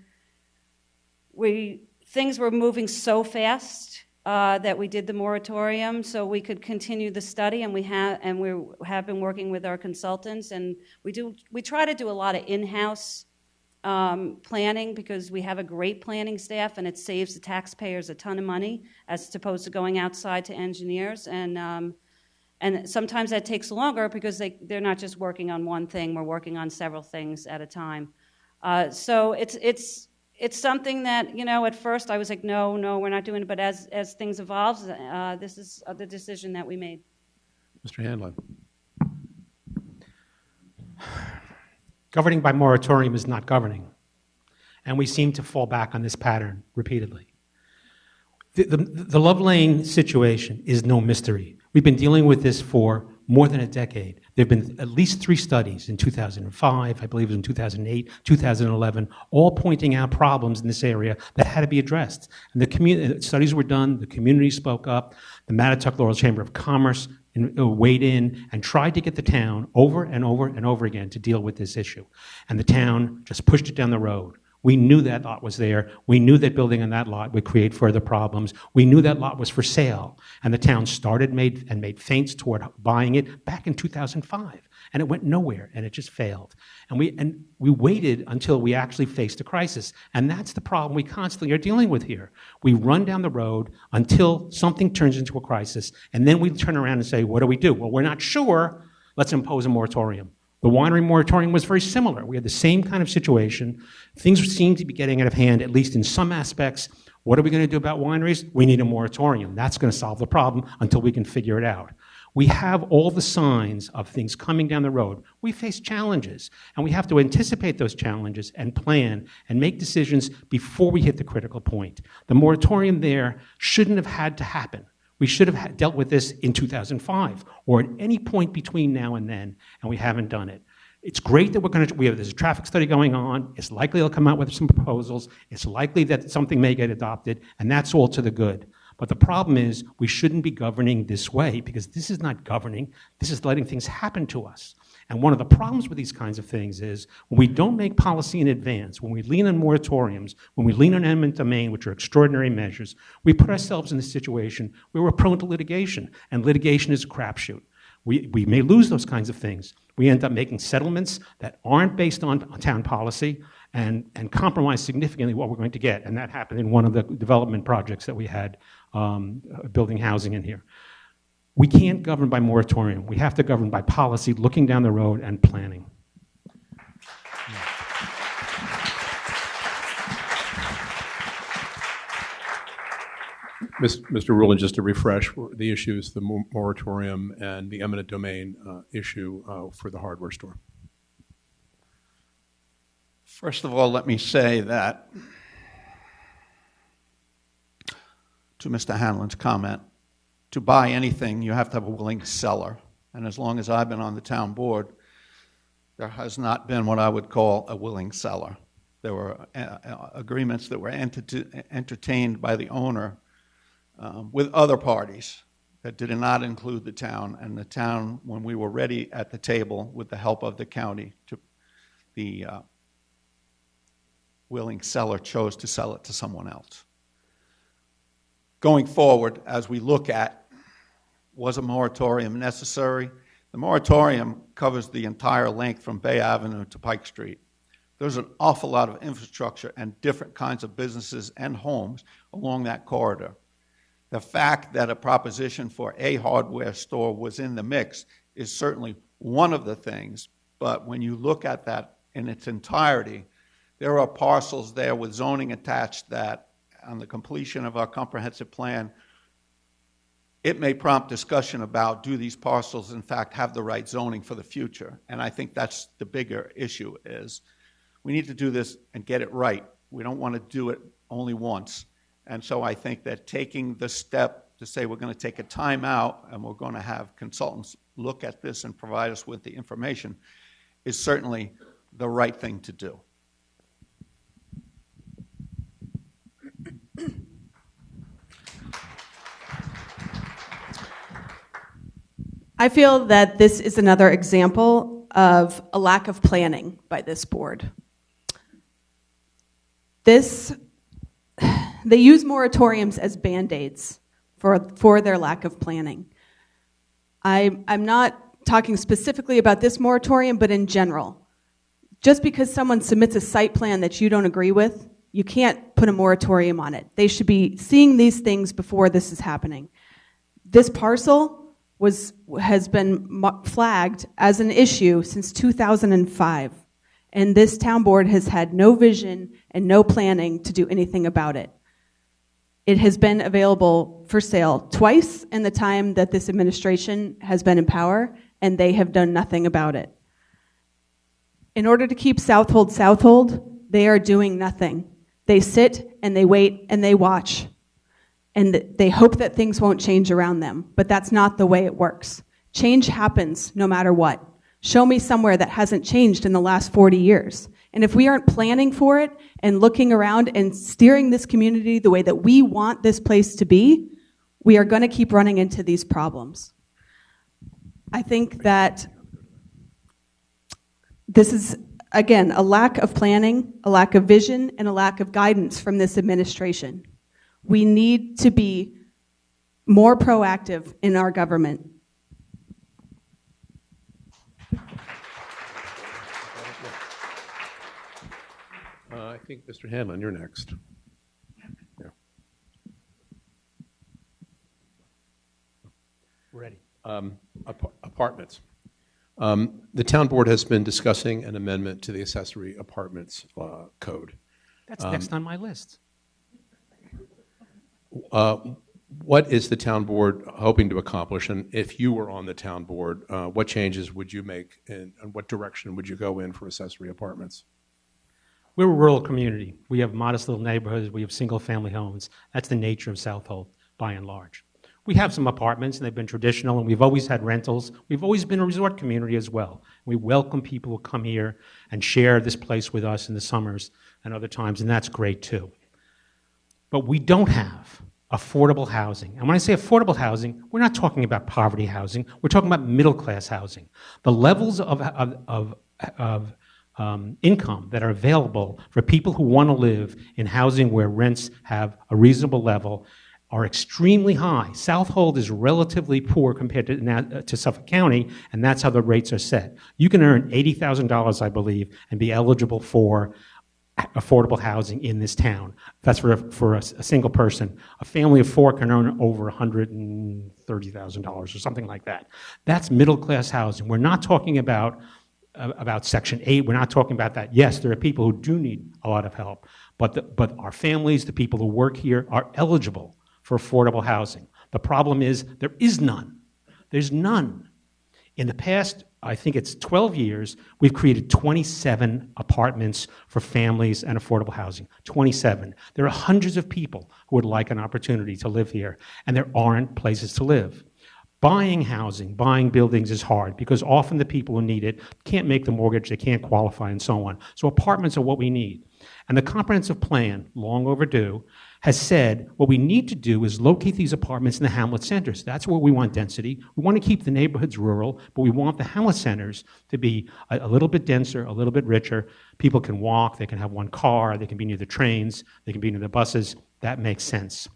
things were moving so fast that we did the moratorium, so we could continue the study. And we have been working with our consultants, and we try to do a lot of in-house planning, because we have a great planning staff, and it saves the taxpayers a ton of money as opposed to going outside to engineers. And sometimes that takes longer because they're not just working on one thing. We're working on several things at a time. So it's something that, at first I was like, no, we're not doing it. But as things evolve, this is the decision that we made. Mr. Hanlon. Governing by moratorium is not governing, and we seem to fall back on this pattern repeatedly. The Love Lane situation is no mystery. We've been dealing with this for more than a decade. There have been at least 3 studies in 2005, I believe it was in 2008, 2011, all pointing out problems in this area that had to be addressed. And the studies were done, the community spoke up, the Mattituck Laurel Chamber of Commerce weighed in and tried to get the town over and over and over again to deal with this issue. And the town just pushed it down the road. We knew that lot was there. We knew that building on that lot would create further problems. We knew that lot was for sale. And the town made feints toward buying it back in 2005. And it went nowhere, and it just failed. And we waited until we actually faced a crisis. And that's the problem we constantly are dealing with here. We run down the road until something turns into a crisis, and then we turn around and say, what do we do? Well, we're not sure. Let's impose a moratorium. The Winery Moratorium was very similar. We had the same kind of situation. Things seemed to be getting out of hand, at least in some aspects. What are we going to do about wineries? We need a moratorium. That's going to solve the problem until we can figure it out. We have all the signs of things coming down the road. We face challenges, and we have to anticipate those challenges and plan and make decisions before we hit the critical point. The moratorium there shouldn't have had to happen. We should have dealt with this in 2005 or at any point between now and then, and we haven't done it. It's great that there's a traffic study going on. It's likely they'll come out with some proposals. It's likely that something may get adopted, and that's all to the good. But the problem is we shouldn't be governing this way, because this is not governing. This is letting things happen to us. And one of the problems with these kinds of things is when we don't make policy in advance, when we lean on moratoriums, when we lean on eminent domain, which are extraordinary measures, we put ourselves in a situation where we're prone to litigation, and litigation is a crapshoot. We may lose those kinds of things. We end up making settlements that aren't based on town policy and compromise significantly what we're going to get. And that happened in one of the development projects that we had building housing in here. We can't govern by moratorium. We have to govern by policy, looking down the road and planning. Mr. Rowland, just to refresh, the issues, the moratorium and the eminent domain issue for the hardware store. First of all, let me say that, to Mr. Hanlon's comment, to buy anything, you have to have a willing seller. And as long as I've been on the town board, there has not been what I would call a willing seller. There were agreements that were entertained by the owner with other parties that did not include the town. And the town, when we were ready at the table with the help of the county, the willing seller chose to sell it to someone else. Going forward, as we look at, was a moratorium necessary? The moratorium covers the entire length from Bay Avenue to Pike Street. There's an awful lot of infrastructure and different kinds of businesses and homes along that corridor. The fact that a proposition for a hardware store was in the mix is certainly one of the things, but when you look at that in its entirety, there are parcels there with zoning attached that, on the completion of our comprehensive plan, it may prompt discussion about, do these parcels in fact have the right zoning for the future? And I think that's the bigger issue, is we need to do this and get it right. We don't want to do it only once. And so I think that taking the step to say we're going to take a time out and we're going to have consultants look at this and provide us with the information is certainly the right thing to do. I feel that this is another example of a lack of planning by this board. They use moratoriums as Band-Aids for their lack of planning. I'm not talking specifically about this moratorium, but in general. Just because someone submits a site plan that you don't agree with, you can't put a moratorium on it. They should be seeing these things before this is happening. This parcel has been flagged as an issue since 2005, and this town board has had no vision and no planning to do anything about it. It has been available for sale twice in the time that this administration has been in power, and they have done nothing about it. In order to keep Southold, they are doing nothing. They sit and they wait and they watch. And they hope that things won't change around them, but that's not the way it works. Change happens no matter what. Show me somewhere that hasn't changed in the last 40 years. And if we aren't planning for it and looking around and steering this community the way that we want this place to be, we are going to keep running into these problems. I think that this is, again, a lack of planning, a lack of vision, and a lack of guidance from this administration. We need to be more proactive in our government. I think, Mr. Hanlon, you're next. Yeah. Ready. Apartments. The town board has been discussing an amendment to the accessory apartments code. That's next on my list. What is the town board hoping to accomplish? And if you were on the town board, what changes would you make and what direction would you go in for accessory apartments? We're a rural community. We have modest little neighborhoods. We have single-family homes. That's the nature of Southold, by and large. We have some apartments, and they've been traditional, and we've always had rentals. We've always been a resort community as well. We welcome people who come here and share this place with us in the summers and other times, and that's great too. But we don't have affordable housing. And when I say affordable housing, we're not talking about poverty housing. We're talking about middle-class housing. The levels of income that are available for people who want to live in housing where rents have a reasonable level are extremely high. Southold is relatively poor compared to Suffolk County, and that's how the rates are set. You can earn $80,000, I believe, and be eligible for affordable housing in this town. That's for a single person. A family of four can earn over $130,000 or something like that. That's middle-class housing. We're not talking about Section 8. We're not talking about that. Yes, there are people who do need a lot of help, but our families, the people who work here, are eligible for affordable housing. The problem is there is none. There's none. In the past, I think it's 12 years, we've created 27 apartments for families and affordable housing. 27. There are hundreds of people who would like an opportunity to live here, and there aren't places to live. Buying housing, buying buildings is hard because often the people who need it can't make the mortgage, they can't qualify, and so on. So apartments are what we need. And the comprehensive plan, long overdue, has said what we need to do is locate these apartments in the hamlet centers. That's where we want density. We want to keep the neighborhoods rural, but we want the hamlet centers to be a little bit denser, a little bit richer. People can walk, they can have one car, they can be near the trains, they can be near the buses. That makes sense.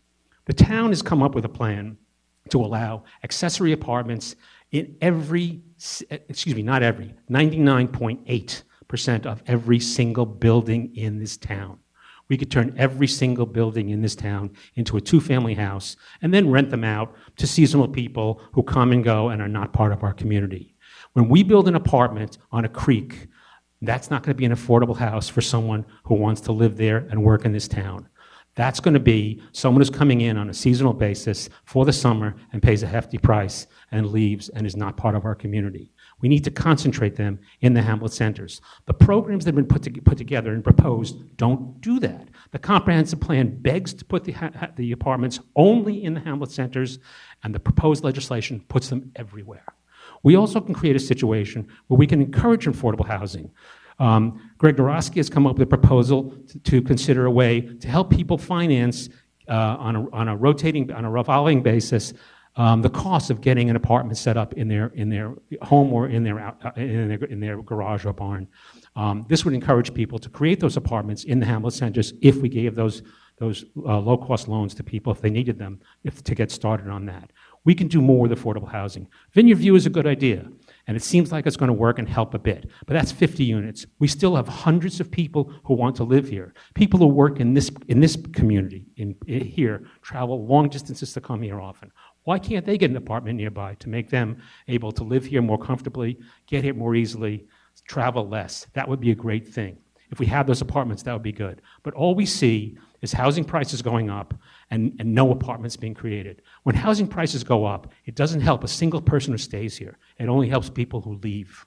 The town has come up with a plan to allow accessory apartments in 99.8% of every single building in this town. We could turn every single building in this town into a two-family house and then rent them out to seasonal people who come and go and are not part of our community. When we build an apartment on a creek, that's not going to be an affordable house for someone who wants to live there and work in this town. That's going to be someone who's coming in on a seasonal basis for the summer and pays a hefty price and leaves and is not part of our community. We need to concentrate them in the hamlet centers. The programs that have been put together and proposed don't do that. The comprehensive plan begs to put the apartments only in the hamlet centers, and the proposed legislation puts them everywhere. We also can create a situation where we can encourage affordable housing. Greg Dorosky has come up with a proposal to consider a way to help people finance on a revolving basis the cost of getting an apartment set up in their home or in their garage or barn. This would encourage people to create those apartments in the hamlet centers if we gave those low-cost loans to people if they needed them to get started on that. We can do more with affordable housing. Vineyard View is a good idea, and it seems like it's going to work and help a bit, but that's 50 units. We still have hundreds of people who want to live here. People who work in this community here travel long distances to come here often. Why can't they get an apartment nearby to make them able to live here more comfortably, get here more easily, travel less? That would be a great thing. If we had those apartments, that would be good. But all we see is housing prices going up and no apartments being created. When housing prices go up, it doesn't help a single person who stays here. It only helps people who leave.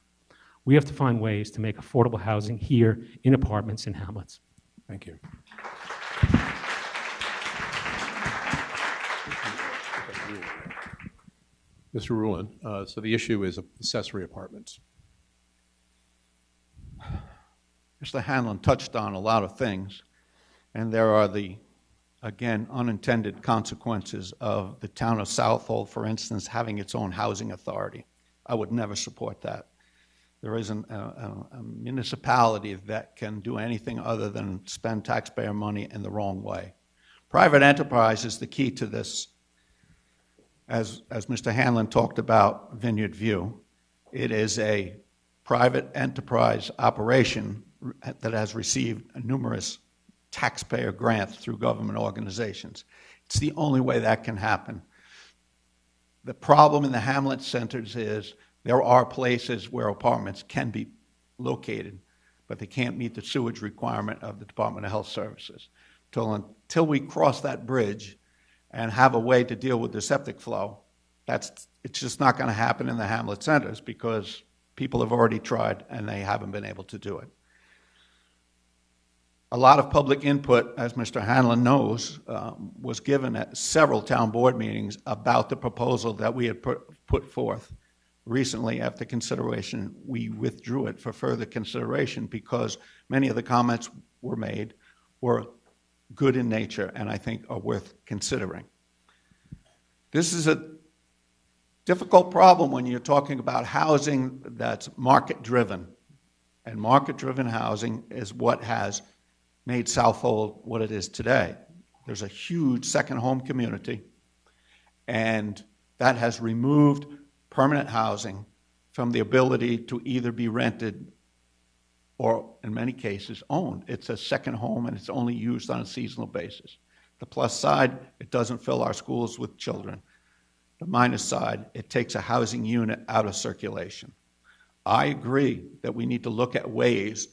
We have to find ways to make affordable housing here in apartments in hamlets. Thank you. Mr. Rulin, so the issue is accessory apartments. Mr. Hanlon touched on a lot of things, and there are again, unintended consequences of the town of Southold, for instance, having its own housing authority. I would never support that. There isn't a municipality that can do anything other than spend taxpayer money in the wrong way. Private enterprise is the key to this. As Mr. Hanlon talked about Vineyard View, it is a private enterprise operation that has received numerous taxpayer grants through government organizations. It's the only way that can happen. The problem in the hamlet centers is there are places where apartments can be located, but they can't meet the sewage requirement of the Department of Health Services. Until we cross that bridge and have a way to deal with the septic flow, it's just not going to happen in the hamlet centers because people have already tried and they haven't been able to do it. a lot of public input, as Mr. Hanlon knows, was given at several town board meetings about the proposal that we had put forth. Recently, after consideration, we withdrew it for further consideration because many of the comments were made were good in nature and I think are worth considering. This is a difficult problem when you're talking about housing that's market-driven. And market-driven housing is what has made Southold what it is today. There's a huge second home community, and that has removed permanent housing from the ability to either be rented or, in many cases, owned. It's a second home, and it's only used on a seasonal basis. The plus side, it doesn't fill our schools with children. The minus side, it takes a housing unit out of circulation. I agree that we need to look at ways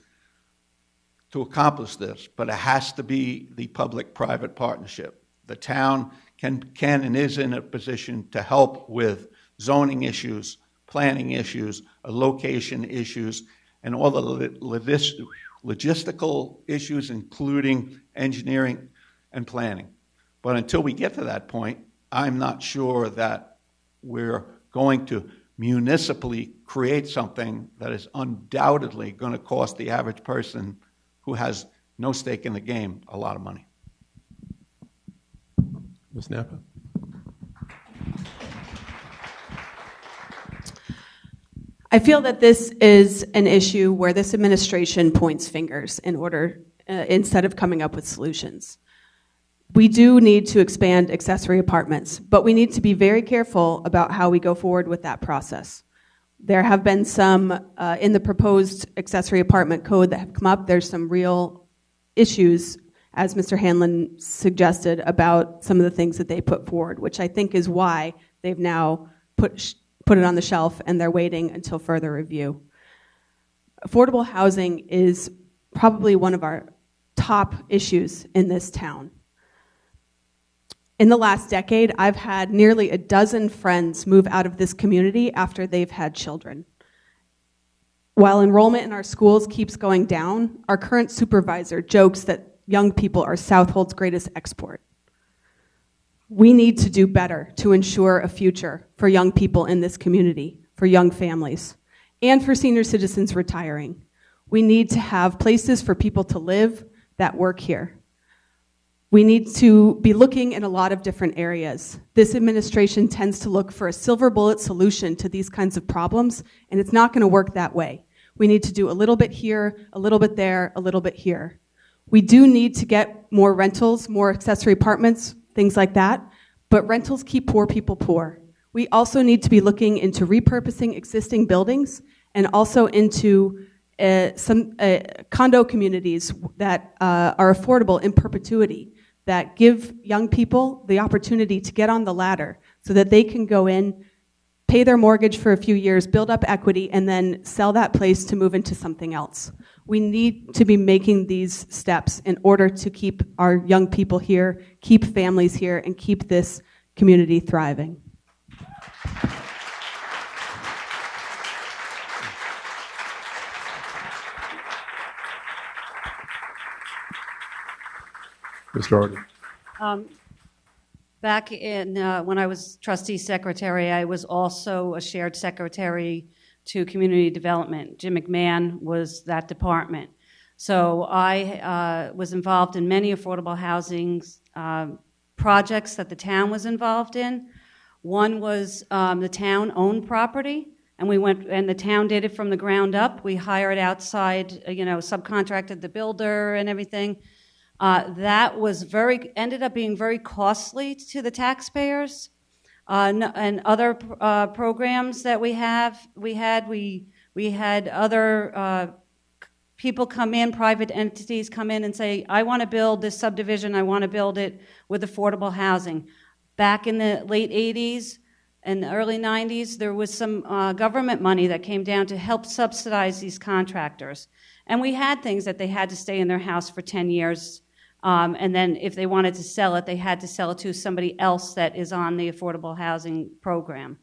to accomplish this, but it has to be the public-private partnership. The town can and is in a position to help with zoning issues, planning issues, location issues, and all the logistical issues, including engineering and planning. But until we get to that point, I'm not sure that we're going to municipally create something that is undoubtedly going to cost the average person who has no stake in the game a lot of money. Ms. Nappa? I feel that this is an issue where this administration points fingers in order, instead of coming up with solutions. We do need to expand accessory apartments, but we need to be very careful about how we go forward with that process. There have been some, in the proposed accessory apartment code that have come up, there's some real issues, as Mr. Hanlon suggested, about some of the things that they put forward, which I think is why they've now put it on the shelf and they're waiting until further review. Affordable housing is probably one of our top issues in this town. In the last decade, I've had nearly a dozen friends move out of this community after they've had children. While enrollment in our schools keeps going down, our current supervisor jokes that young people are Southold's greatest export. We need to do better to ensure a future for young people in this community, for young families, and for senior citizens retiring. We need to have places for people to live that work here. We need to be looking in a lot of different areas. This administration tends to look for a silver bullet solution to these kinds of problems, and it's not going to work that way. We need to do a little bit here, a little bit there, a little bit here. We do need to get more rentals, more accessory apartments, things like that, but rentals keep poor people poor. We also need to be looking into repurposing existing buildings and also into some condo communities that are affordable in perpetuity, that give young people the opportunity to get on the ladder so that they can go in, pay their mortgage for a few years, build up equity, and then sell that place to move into something else. We need to be making these steps in order to keep our young people here, keep families here, and keep this community thriving. Mr. Dougherty. Back in when I was trustee secretary, I was also a shared secretary to community development. Jim McMahon was that department. So I was involved in many affordable housing projects that the town was involved in. One was the town owned property, and we went, and the town did it from the ground up. We hired outside, subcontracted the builder and everything. That was ended up being very costly to the taxpayers. And other programs that we had other people come in, private entities come in and say, I want to build this subdivision, I want to build it with affordable housing. Back in the late 80s and early 90s, there was some government money that came down to help subsidize these contractors. And we had things that they had to stay in their house for 10 years. And then if they wanted to sell it, they had to sell it to somebody else that is on the affordable housing program.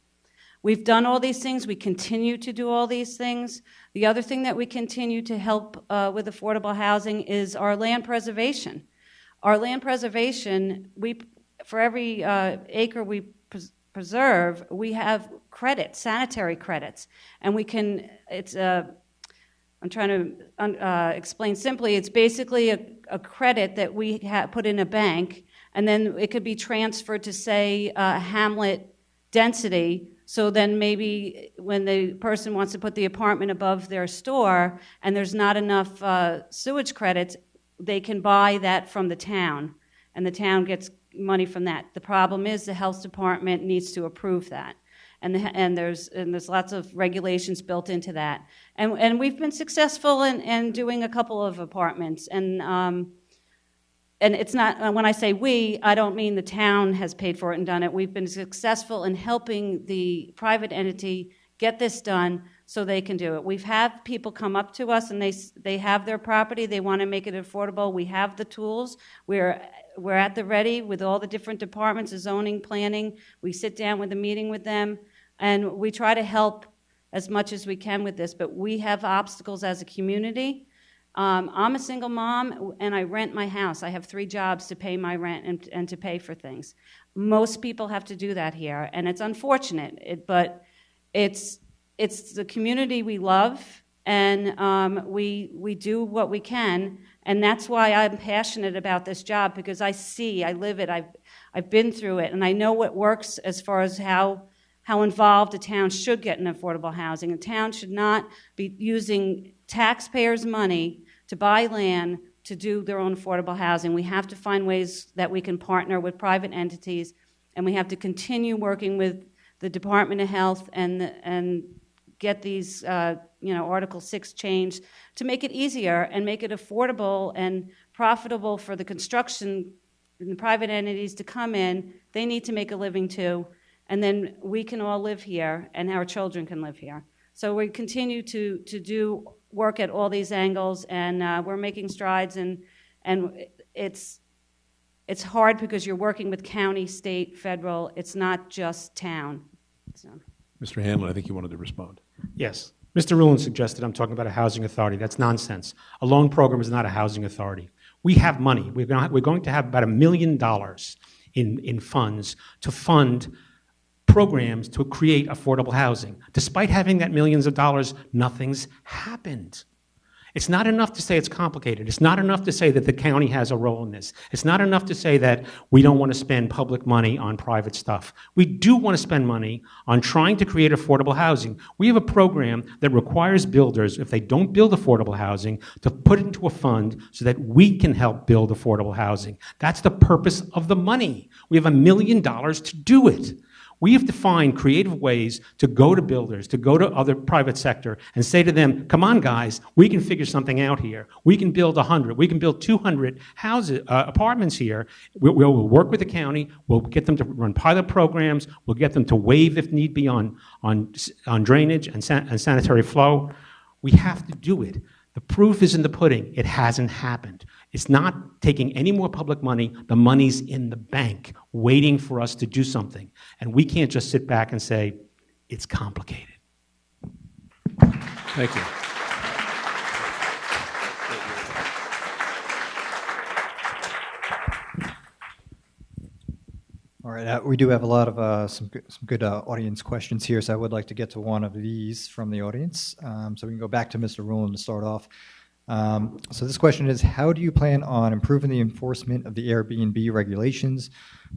We've done all these things. We continue to do all these things. The other thing that we continue to help with affordable housing is our land preservation. Our land preservation, for every acre we preserve, we have credits, sanitary credits, and we can. I'm trying to explain simply. It's basically a credit that we put in a bank, and then it could be transferred to, say, Hamlet density. So then maybe when the person wants to put the apartment above their store and there's not enough sewage credits, they can buy that from the town, and the town gets money from that. The problem is the health department needs to approve that, and there's lots of regulations built into that. And we've been successful in doing a couple of apartments, and it's not, when I say we, I don't mean the town has paid for it and done it. We've been successful in helping the private entity get this done so they can do it. We've had people come up to us and they have their property, they want to make it affordable. We have the tools. We're at the ready with all the different departments, the zoning, planning. We sit down with a meeting with them, and we try to help as much as we can with this, but we have obstacles as a community. I'm a single mom, and I rent my house. I have 3 jobs to pay my rent and to pay for things. Most people have to do that here, and it's unfortunate, but it's the community we love, and we do what we can, and that's why I'm passionate about this job, because I live it, I've been through it, and I know what works as far as how involved a town should get in affordable housing. A town should not be using taxpayers' money to buy land to do their own affordable housing. We have to find ways that we can partner with private entities, and we have to continue working with the Department of Health and get these, Article 6 changed to make it easier and make it affordable and profitable for the construction and the private entities to come in. They need to make a living too, and then we can all live here and our children can live here. So we continue to do work at all these angles, and we're making strides, and it's hard because you're working with county, state, federal. It's not just town. So. Mr. Hanlon, I think you wanted to respond. Yes. Mr. Rulon suggested I'm talking about a housing authority. That's nonsense. A loan program is not a housing authority. We have money. We're going to have about $1 million in funds to fund programs to create affordable housing. Despite having that millions of dollars, nothing's happened. It's not enough to say it's complicated. It's not enough to say that the county has a role in this. It's not enough to say that we don't want to spend public money on private stuff. We do want to spend money on trying to create affordable housing. We have a program that requires builders, if they don't build affordable housing, to put it into a fund so that we can help build affordable housing. That's the purpose of the money. We have $1 million to do it. We have to find creative ways to go to builders, to go to other private sector and say to them, come on, guys, we can figure something out here. We can build 100. We can build 200 apartments here. We'll work with the county. We'll get them to run pilot programs. We'll get them to waive, if need be, on drainage and sanitary flow. We have to do it. The proof is in the pudding. It hasn't happened. It's not taking any more public money. The money's in the bank waiting for us to do something. And we can't just sit back and say, it's complicated. Thank you. All right, we do have a lot of some good audience questions here, so I would like to get to one of these from the audience. So we can go back to Mr. Rulon to start off. So this question is, how do you plan on improving the enforcement of the Airbnb regulations?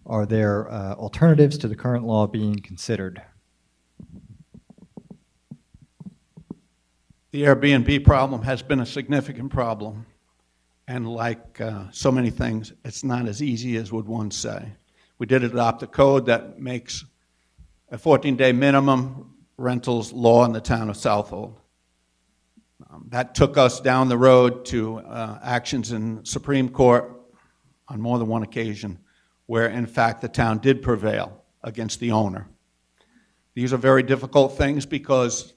Are there alternatives to the current law being considered? The Airbnb problem has been a significant problem, and like so many things, it's not as easy as would one say. We did adopt a code that makes a 14-day minimum rentals law in the town of Southold. That took us down the road to actions in Supreme Court on more than one occasion where, in fact, the town did prevail against the owner. These are very difficult things because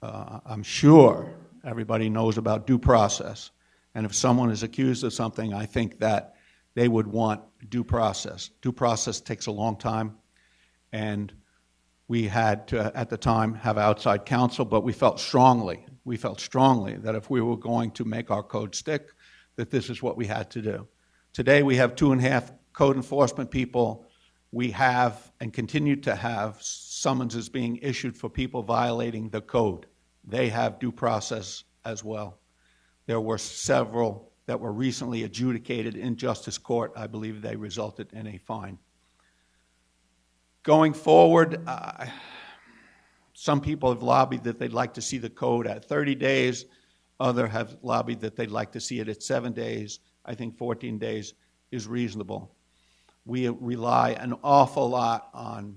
I'm sure everybody knows about due process. And if someone is accused of something, I think that they would want due process. Due process takes a long time, and We had to, at the time, have outside counsel, but we felt strongly that if we were going to make our code stick, that this is what we had to do. Today, we have 2.5 code enforcement people. We have and continue to have summonses being issued for people violating the code. They have due process as well. There were several that were recently adjudicated in justice court. I believe they resulted in a fine. Going forward, some people have lobbied that they'd like to see the code at 30 days. Others have lobbied that they'd like to see it at 7 days. I think 14 days is reasonable. We rely an awful lot on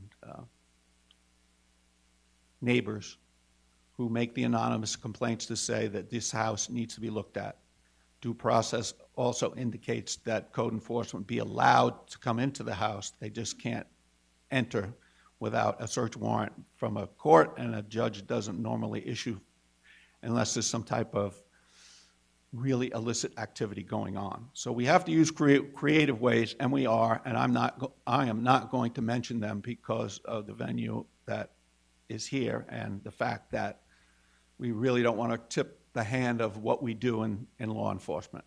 neighbors who make the anonymous complaints to say that this house needs to be looked at. Due process also indicates that code enforcement be allowed to come into the house. They just can't enter without a search warrant from a court, and a judge doesn't normally issue unless there's some type of really illicit activity going on. So we have to use creative ways, and we are, and I am not going to mention them because of the venue that is here and the fact that we really don't want to tip the hand of what we do in law enforcement.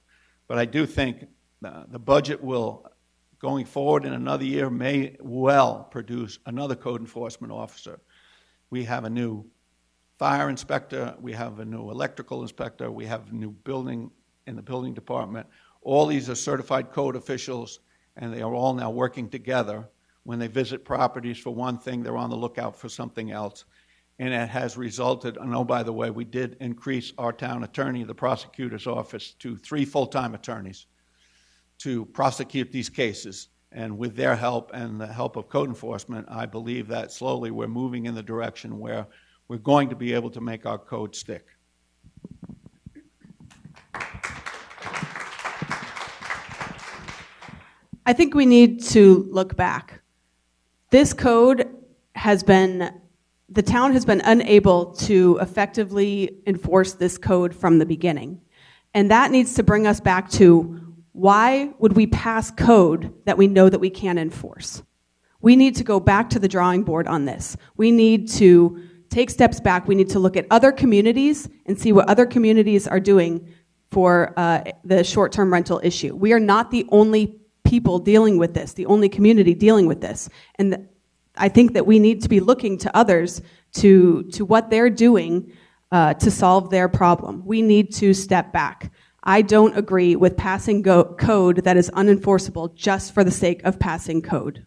But I do think the budget will, going forward in another year, may well produce another code enforcement officer. We have a new fire inspector, we have a new electrical inspector, we have a new building in the building department. All these are certified code officials, and they are all now working together. When they visit properties for one thing, they're on the lookout for something else. And it has resulted, and oh, by the way, we did increase our town attorney, the prosecutor's office, to 3 full-time attorneys to prosecute these cases. And with their help and the help of code enforcement, I believe that slowly we're moving in the direction where we're going to be able to make our code stick. I think we need to look back. This code has been, the town has been unable to effectively enforce this code from the beginning. And that needs to bring us back to, why would we pass code that we know that we can't enforce? We need to go back to the drawing board on this. We need to take steps back. We need to look at other communities and see what other communities are doing for the short-term rental issue. We are not the only people dealing with this, the only community dealing with this. And I think that we need to be looking to others to what they're doing to solve their problem. We need to step back. I don't agree with passing code that is unenforceable just for the sake of passing code.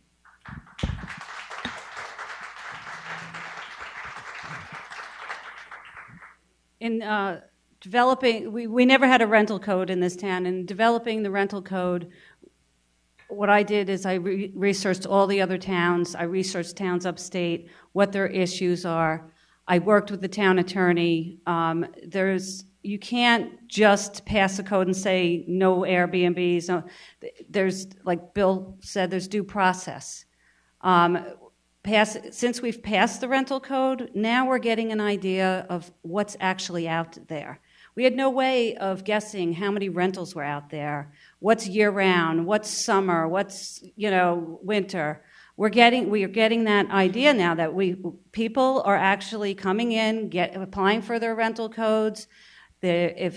In developing, we never had a rental code in this town. In developing the rental code, what I did is I researched all the other towns. I researched towns upstate, what their issues are. I worked with the town attorney. You can't just pass a code and say no Airbnbs. No, there's, like Bill said, there's due process. Since we've passed the rental code, now we're getting an idea of what's actually out there. We had no way of guessing how many rentals were out there, what's year-round, what's summer, what's winter. We are getting that idea now that people are actually coming in, applying for their rental codes. The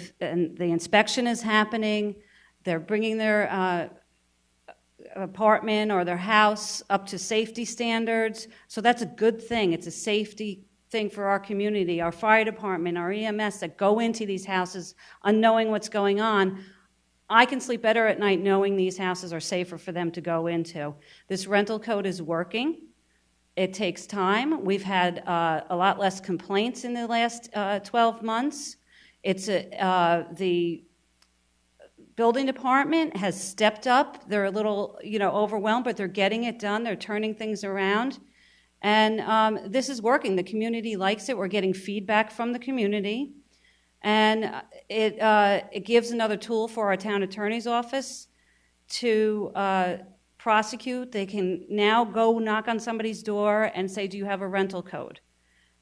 inspection is happening. They're bringing their apartment or their house up to safety standards. So that's a good thing. It's a safety thing for our community, our fire department, our EMS that go into these houses unknowing what's going on. I can sleep better at night knowing these houses are safer for them to go into. This rental code is working. It takes time. We've had a lot less complaints in the last 12 months. The building department has stepped up. They're a little, overwhelmed, but they're getting it done. They're turning things around. And this is working. The community likes it. We're getting feedback from the community. And it gives another tool for our town attorney's office to prosecute. They can now go knock on somebody's door and say, do you have a rental code?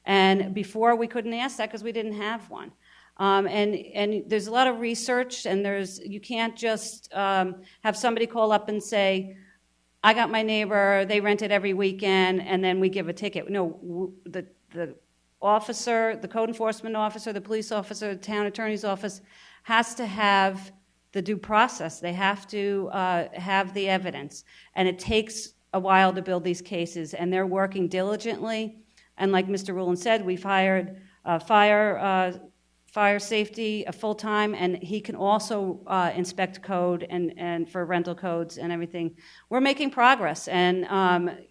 And before we couldn't ask that because we didn't have one. And there's a lot of research, and you can't just have somebody call up and say, I got my neighbor, they rent it every weekend, and then we give a ticket. No, the officer, the code enforcement officer, the police officer, the town attorney's office has to have the due process. They have to have the evidence, and it takes a while to build these cases, and they're working diligently. And like Mr. Rulon said, we've hired fire safety full-time, and he can also inspect code and for rental codes and everything. We're making progress, and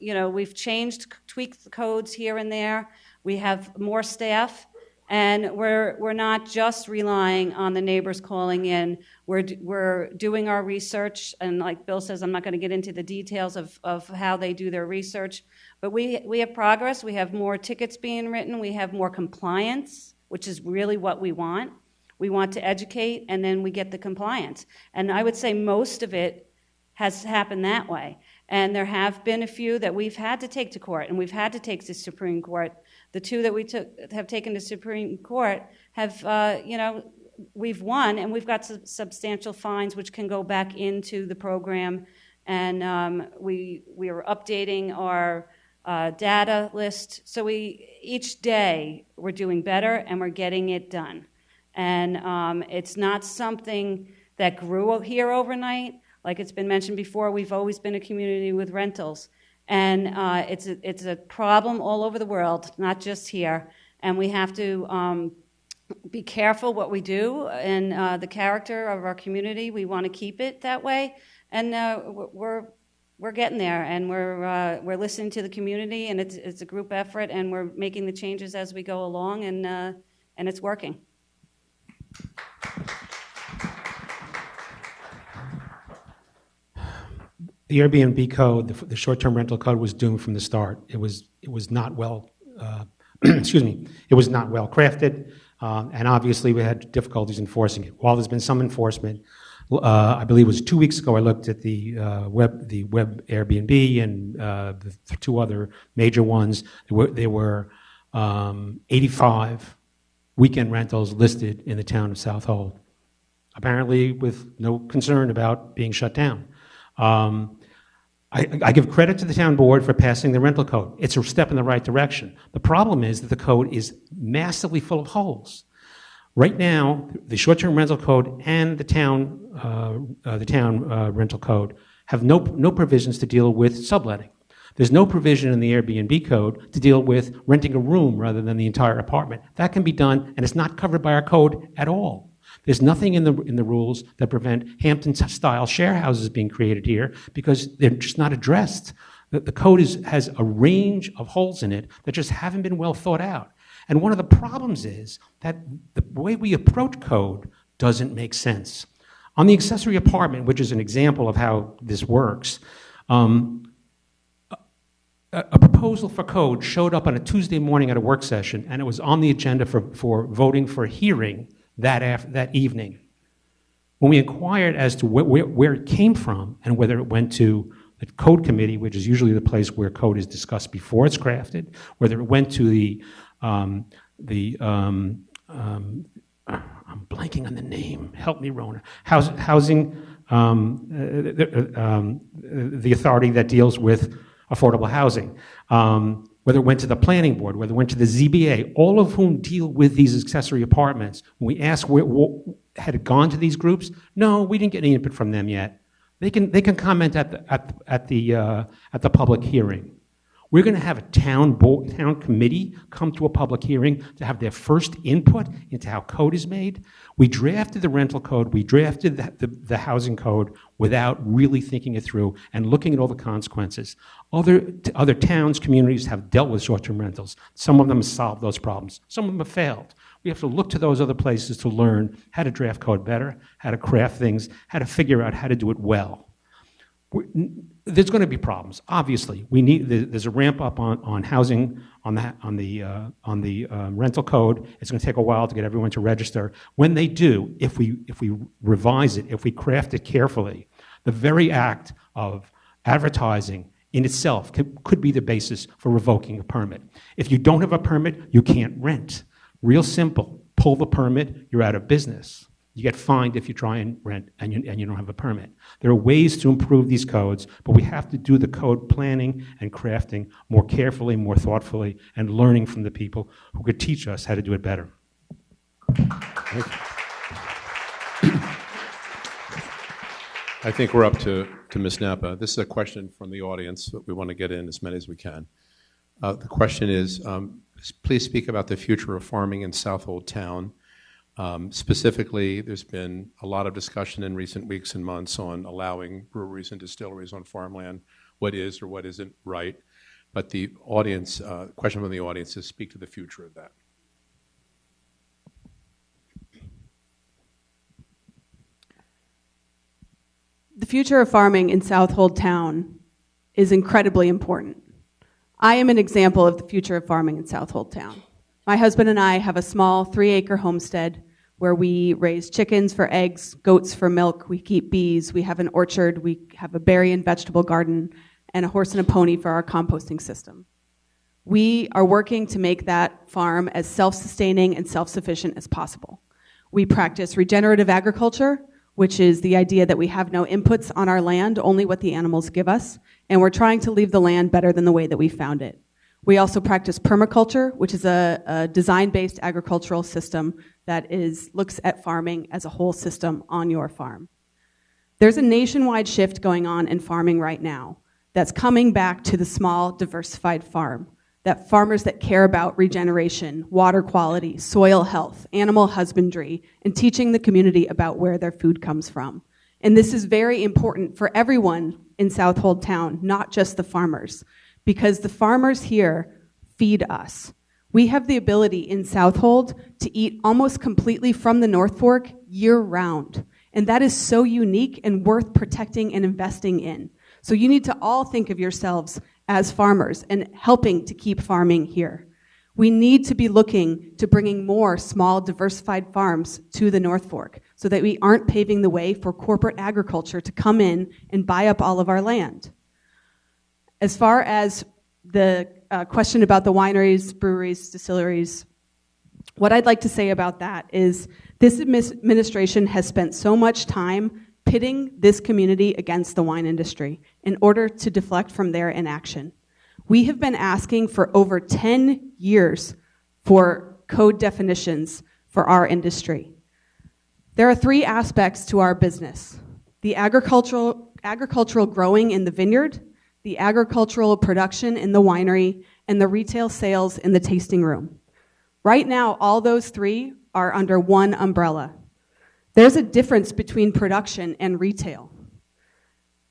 we've tweaked the codes here and there. We have more staff, and we're not just relying on the neighbors calling in. We're doing our research, and like Bill says, I'm not going to get into the details of how they do their research, but we have progress. We have more tickets being written. We have more compliance, which is really what we want. We want to educate, and then we get the compliance. And I would say most of it has happened that way. And there have been a few that we've had to take to court, and we've had to take to Supreme Court. The two that we have taken to Supreme Court have, we've won, and we've got substantial fines which can go back into the program. And we are updating our data list. So each day we're doing better and we're getting it done. And it's not something that grew here overnight. Like it's been mentioned before, we've always been a community with rentals. And it's a problem all over the world, not just here. And we have to be careful what we do and the character of our community. We want to keep it that way. And we're getting there, and we're listening to the community, and it's a group effort, and we're making the changes as we go along, and it's working. The Airbnb code, the short-term rental code, was doomed from the start. It was not well, excuse me, it was not well crafted, and obviously we had difficulties enforcing it. While there's been some enforcement, I believe it was 2 weeks ago, I looked at the web Airbnb and the two other major ones. There were 85 weekend rentals listed in the town of Southold, apparently with no concern about being shut down. I give credit to the town board for passing the rental code. It's a step in the right direction. The problem is that the code is massively full of holes. Right now, the short-term rental code and the town rental code have no provisions to deal with subletting. There's no provision in the Airbnb code to deal with renting a room rather than the entire apartment. That can be done, and it's not covered by our code at all. There's nothing in the rules that prevent Hampton-style share houses being created here because they're just not addressed. The code has a range of holes in it that just haven't been well thought out. And one of the problems is that the way we approach code doesn't make sense. On the accessory apartment, which is an example of how this works, a proposal for code showed up on a Tuesday morning at a work session, and it was on the agenda for voting for a hearing that evening. When we inquired as to where it came from and whether it went to the code committee, which is usually the place where code is discussed before it's crafted, whether it went to I'm blanking on the name. Help me, Rona. Housing, the authority that deals with affordable housing. Whether it went to the planning board, whether it went to the ZBA, all of whom deal with these accessory apartments. When we asked, had it gone to these groups? No, we didn't get any input from them yet. They can comment at the public hearing. We're going to have a town committee come to a public hearing to have their first input into how code is made. We drafted the rental code, we drafted the housing code without really thinking it through and looking at all the consequences. Other towns, communities have dealt with short-term rentals. Some of them have solved those problems. Some of them have failed. We have to look to those other places to learn how to draft code better, how to craft things, how to figure out how to do it well. There's going to be problems. Obviously, there's a ramp up on housing on the rental code. It's going to take a while to get everyone to register. When they do, if we revise it, if we craft it carefully, the very act of advertising in itself could be the basis for revoking a permit. If you don't have a permit, you can't rent. Real simple. Pull the permit, you're out of business. You get fined if you try and rent and you don't have a permit. There are ways to improve these codes, but we have to do the code planning and crafting more carefully, more thoughtfully, and learning from the people who could teach us how to do it better. Thank you. I think we're up to Ms. Nappa. This is a question from the audience, but we want to get in as many as we can. The question is, please speak about the future of farming in Southold Town. Specifically, there's been a lot of discussion in recent weeks and months on allowing breweries and distilleries on farmland, what is or what isn't right. But the audience, question from the audience is speak to the future of that. The future of farming in Southold Town is incredibly important. I am an example of the future of farming in Southold Town. My husband and I have a small 3-acre homestead where we raise chickens for eggs, goats for milk, we keep bees, we have an orchard, we have a berry and vegetable garden, and a horse and a pony for our composting system. We are working to make that farm as self-sustaining and self-sufficient as possible. We practice regenerative agriculture, which is the idea that we have no inputs on our land, only what the animals give us, and we're trying to leave the land better than the way that we found it. We also practice permaculture, which is a design-based agricultural system that looks at farming as a whole system on your farm. There's a nationwide shift going on in farming right now that's coming back to the small, diversified farm, that farmers that care about regeneration, water quality, soil health, animal husbandry, and teaching the community about where their food comes from. And this is very important for everyone in Southold Town, not just the farmers, because the farmers here feed us. We have the ability in Southold to eat almost completely from the North Fork year-round. And that is so unique and worth protecting and investing in. So you need to all think of yourselves as farmers and helping to keep farming here. We need to be looking to bringing more small, diversified farms to the North Fork so that we aren't paving the way for corporate agriculture to come in and buy up all of our land. As far as the question about the wineries, breweries, distilleries, what I'd like to say about that is this administration has spent so much time pitting this community against the wine industry in order to deflect from their inaction. We have been asking for over 10 years for code definitions for our industry. There are 3 aspects to our business: the agricultural growing in the vineyard, the agricultural production in the winery, and the retail sales in the tasting room. Right now, all those 3 are under one umbrella. There's a difference between production and retail.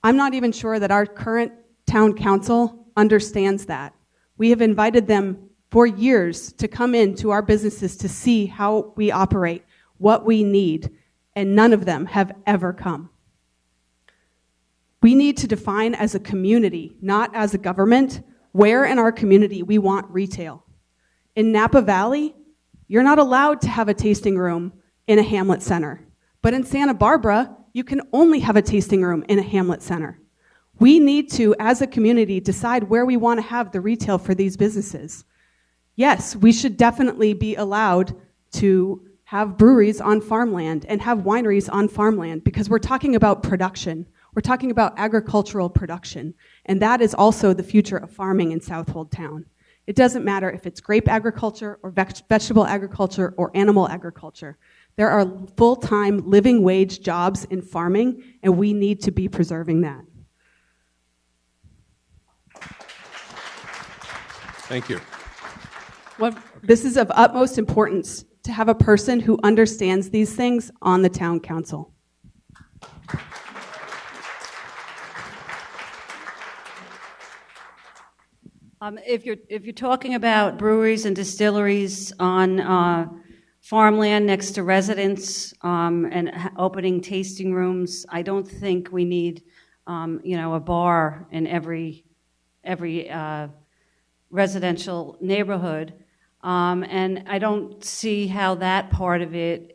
I'm not even sure that our current town council understands that. We have invited them for years to come into our businesses to see how we operate, what we need, and none of them have ever come. We need to define as a community, not as a government, where in our community we want retail. In Nappa Valley, you're not allowed to have a tasting room in a hamlet center. But in Santa Barbara, you can only have a tasting room in a hamlet center. We need to, as a community, decide where we want to have the retail for these businesses. Yes, we should definitely be allowed to have breweries on farmland and have wineries on farmland because we're talking about production. We're talking about agricultural production. And that is also the future of farming in Southold Town. It doesn't matter if it's grape agriculture or vegetable agriculture or animal agriculture. There are full-time living wage jobs in farming, and we need to be preserving that. Thank you. This is of utmost importance to have a person who understands these things on the town council. If you're talking about breweries and distilleries on farmland next to residents and opening tasting rooms, I don't think we need a bar in every residential neighborhood, and I don't see how that part of it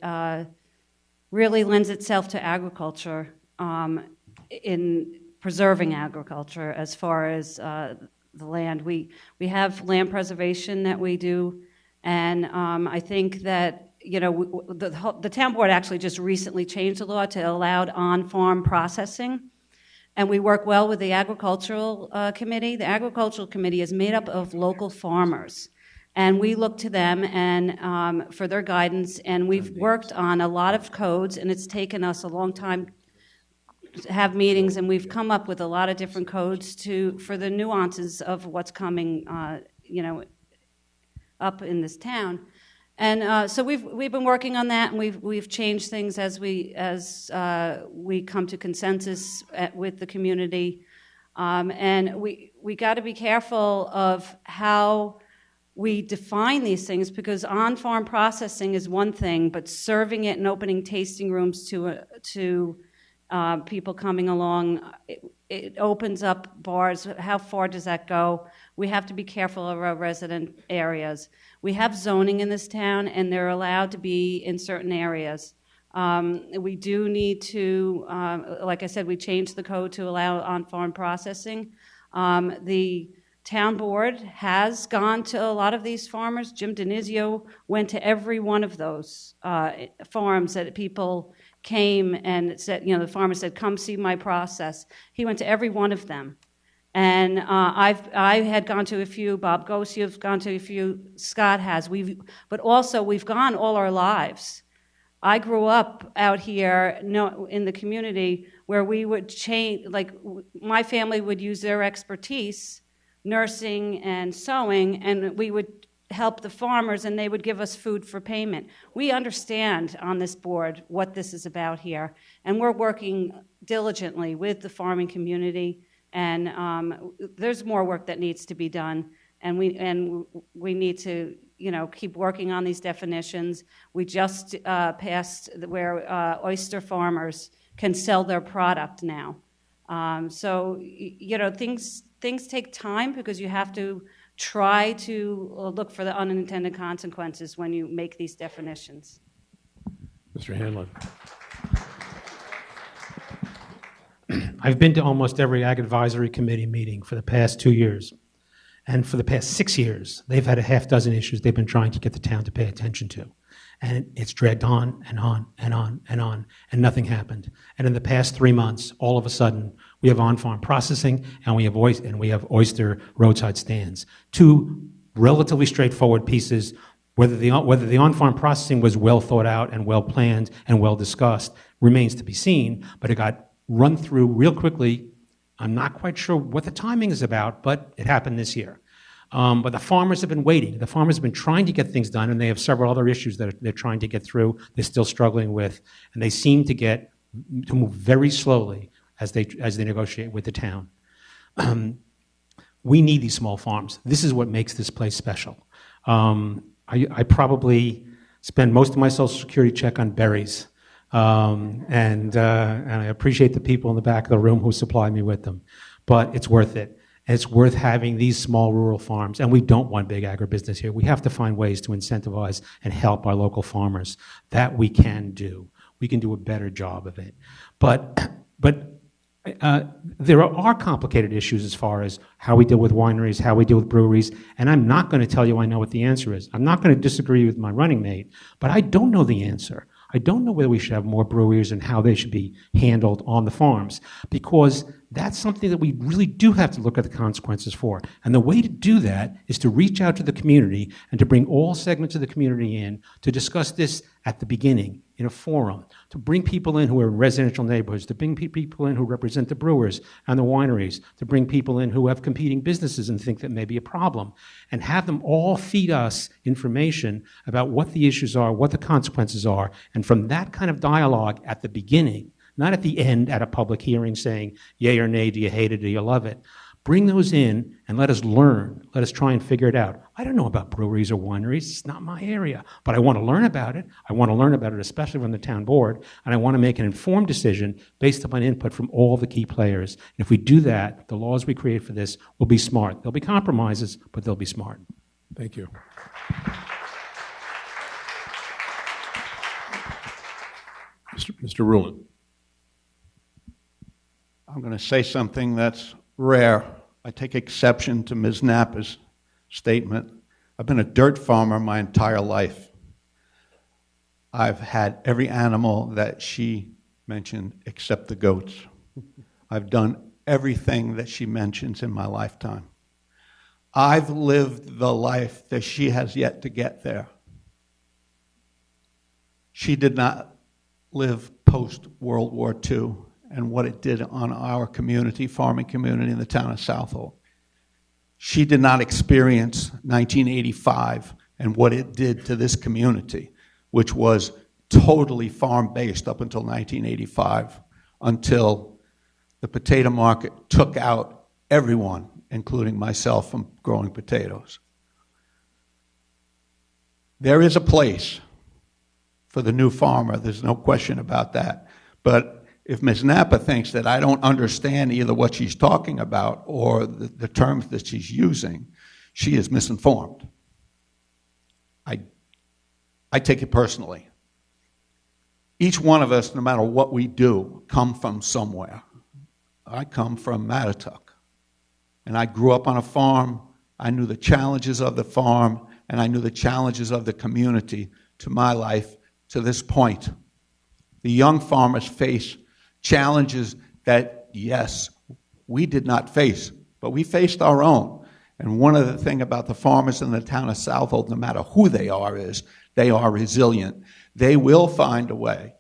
really lends itself to agriculture in preserving agriculture as far as the land. We have land preservation that we do, and I think that the town board actually just recently changed the law to allow on-farm processing. And we work well with the agricultural committee. The agricultural committee is made up of local farmers. And we look to them and for their guidance. And we've worked on a lot of codes, and it's taken us a long time to have meetings, and we've come up with a lot of different codes for the nuances of what's coming, up in this town. And so we've been working on that, and we've changed things as we come to consensus with the community. And we got to be careful of how we define these things, because on-farm processing is one thing, but serving it and opening tasting rooms to people coming along, it opens up bars. How far does that go? We have to be careful of our resident areas. We have zoning in this town, and they're allowed to be in certain areas. We do need to, like I said, we changed the code to allow on-farm processing. The town board has gone to a lot of these farmers. Jim Denizio went to every one of those farms that people came and said, the farmer said, come see my process. He went to every one of them. And I had gone to a few, Bob Gossio's gone to a few, Scott has. But also we've gone all our lives. I grew up out here in the community where we would change, like my family would use their expertise, nursing and sewing, and we would help the farmers, and they would give us food for payment. We understand on this board what this is about here, and we're working diligently with the farming community, and there's more work that needs to be done, and we need to keep working on these definitions. We just passed where oyster farmers can sell their product now. So things take time, because you have to try to look for the unintended consequences when you make these definitions. Mr. Hanlon. I've been to almost every Ag Advisory Committee meeting for the past 2 years. And for the past 6 years, they've had a half dozen issues they've been trying to get the town to pay attention to. And it's dragged on and on and on and on, and nothing happened. And in the past 3 months, all of a sudden, we have on-farm processing, and we have oyster roadside stands. Two relatively straightforward pieces. Whether the on-farm processing was well thought out and well planned and well discussed remains to be seen, but it got run through real quickly. I'm not quite sure what the timing is about, but it happened this year. But the farmers have been waiting. The farmers have been trying to get things done, and they have several other issues that they're trying to get through, they're still struggling with, and they seem to move very slowly as they negotiate with the town. We need these small farms. This is what makes this place special. I probably spend most of my Social Security check on berries, and I appreciate the people in the back of the room who supply me with them, but it's worth it. It's worth having these small rural farms, and we don't want big agribusiness here. We have to find ways to incentivize and help our local farmers. That we can do. We can do a better job of it. But there are complicated issues as far as how we deal with wineries, how we deal with breweries, and I'm not going to tell you I know what the answer is. I'm not going to disagree with my running mate, but I don't know the answer. I don't know whether we should have more breweries and how they should be handled on the farms, because that's something that we really do have to look at the consequences for. And the way to do that is to reach out to the community and to bring all segments of the community in to discuss this at the beginning in a forum, to bring people in who are in residential neighborhoods, to bring people in who represent the brewers and the wineries, to bring people in who have competing businesses and think that may be a problem, and have them all feed us information about what the issues are, what the consequences are, and from that kind of dialogue at the beginning, not at the end at a public hearing saying, yay or nay, do you hate it, do you love it? Bring those in and let us learn. Let us try and figure it out. I don't know about breweries or wineries. It's not my area. But I want to learn about it. I want to learn about it, especially from the town board. And I want to make an informed decision based upon input from all the key players. And if we do that, the laws we create for this will be smart. There'll be compromises, but they'll be smart. Thank you. Mr. Rulin. I'm going to say something that's rare. I take exception to Ms. Nappa's statement. I've been a dirt farmer my entire life. I've had every animal that she mentioned except the goats. I've done everything that she mentions in my lifetime. I've lived the life that she has yet to get there. She did not live post-World War II and what it did on our community, farming community in the town of Southold. She did not experience 1985 and what it did to this community, which was totally farm-based up until 1985, until the potato market took out everyone, including myself, from growing potatoes. There is a place for the new farmer, there's no question about that. But if Ms. Nappa thinks that I don't understand either what she's talking about or the terms that she's using, she is misinformed. I take it personally. Each one of us, no matter what we do, come from somewhere. I come from Mattatuck, and I grew up on a farm. I knew the challenges of the farm, and I knew the challenges of the community to my life to this point. The young farmers face challenges that, yes, we did not face, but we faced our own. And one of the things about the farmers in the town of Southold, no matter who they are, is they are resilient. They will find a way.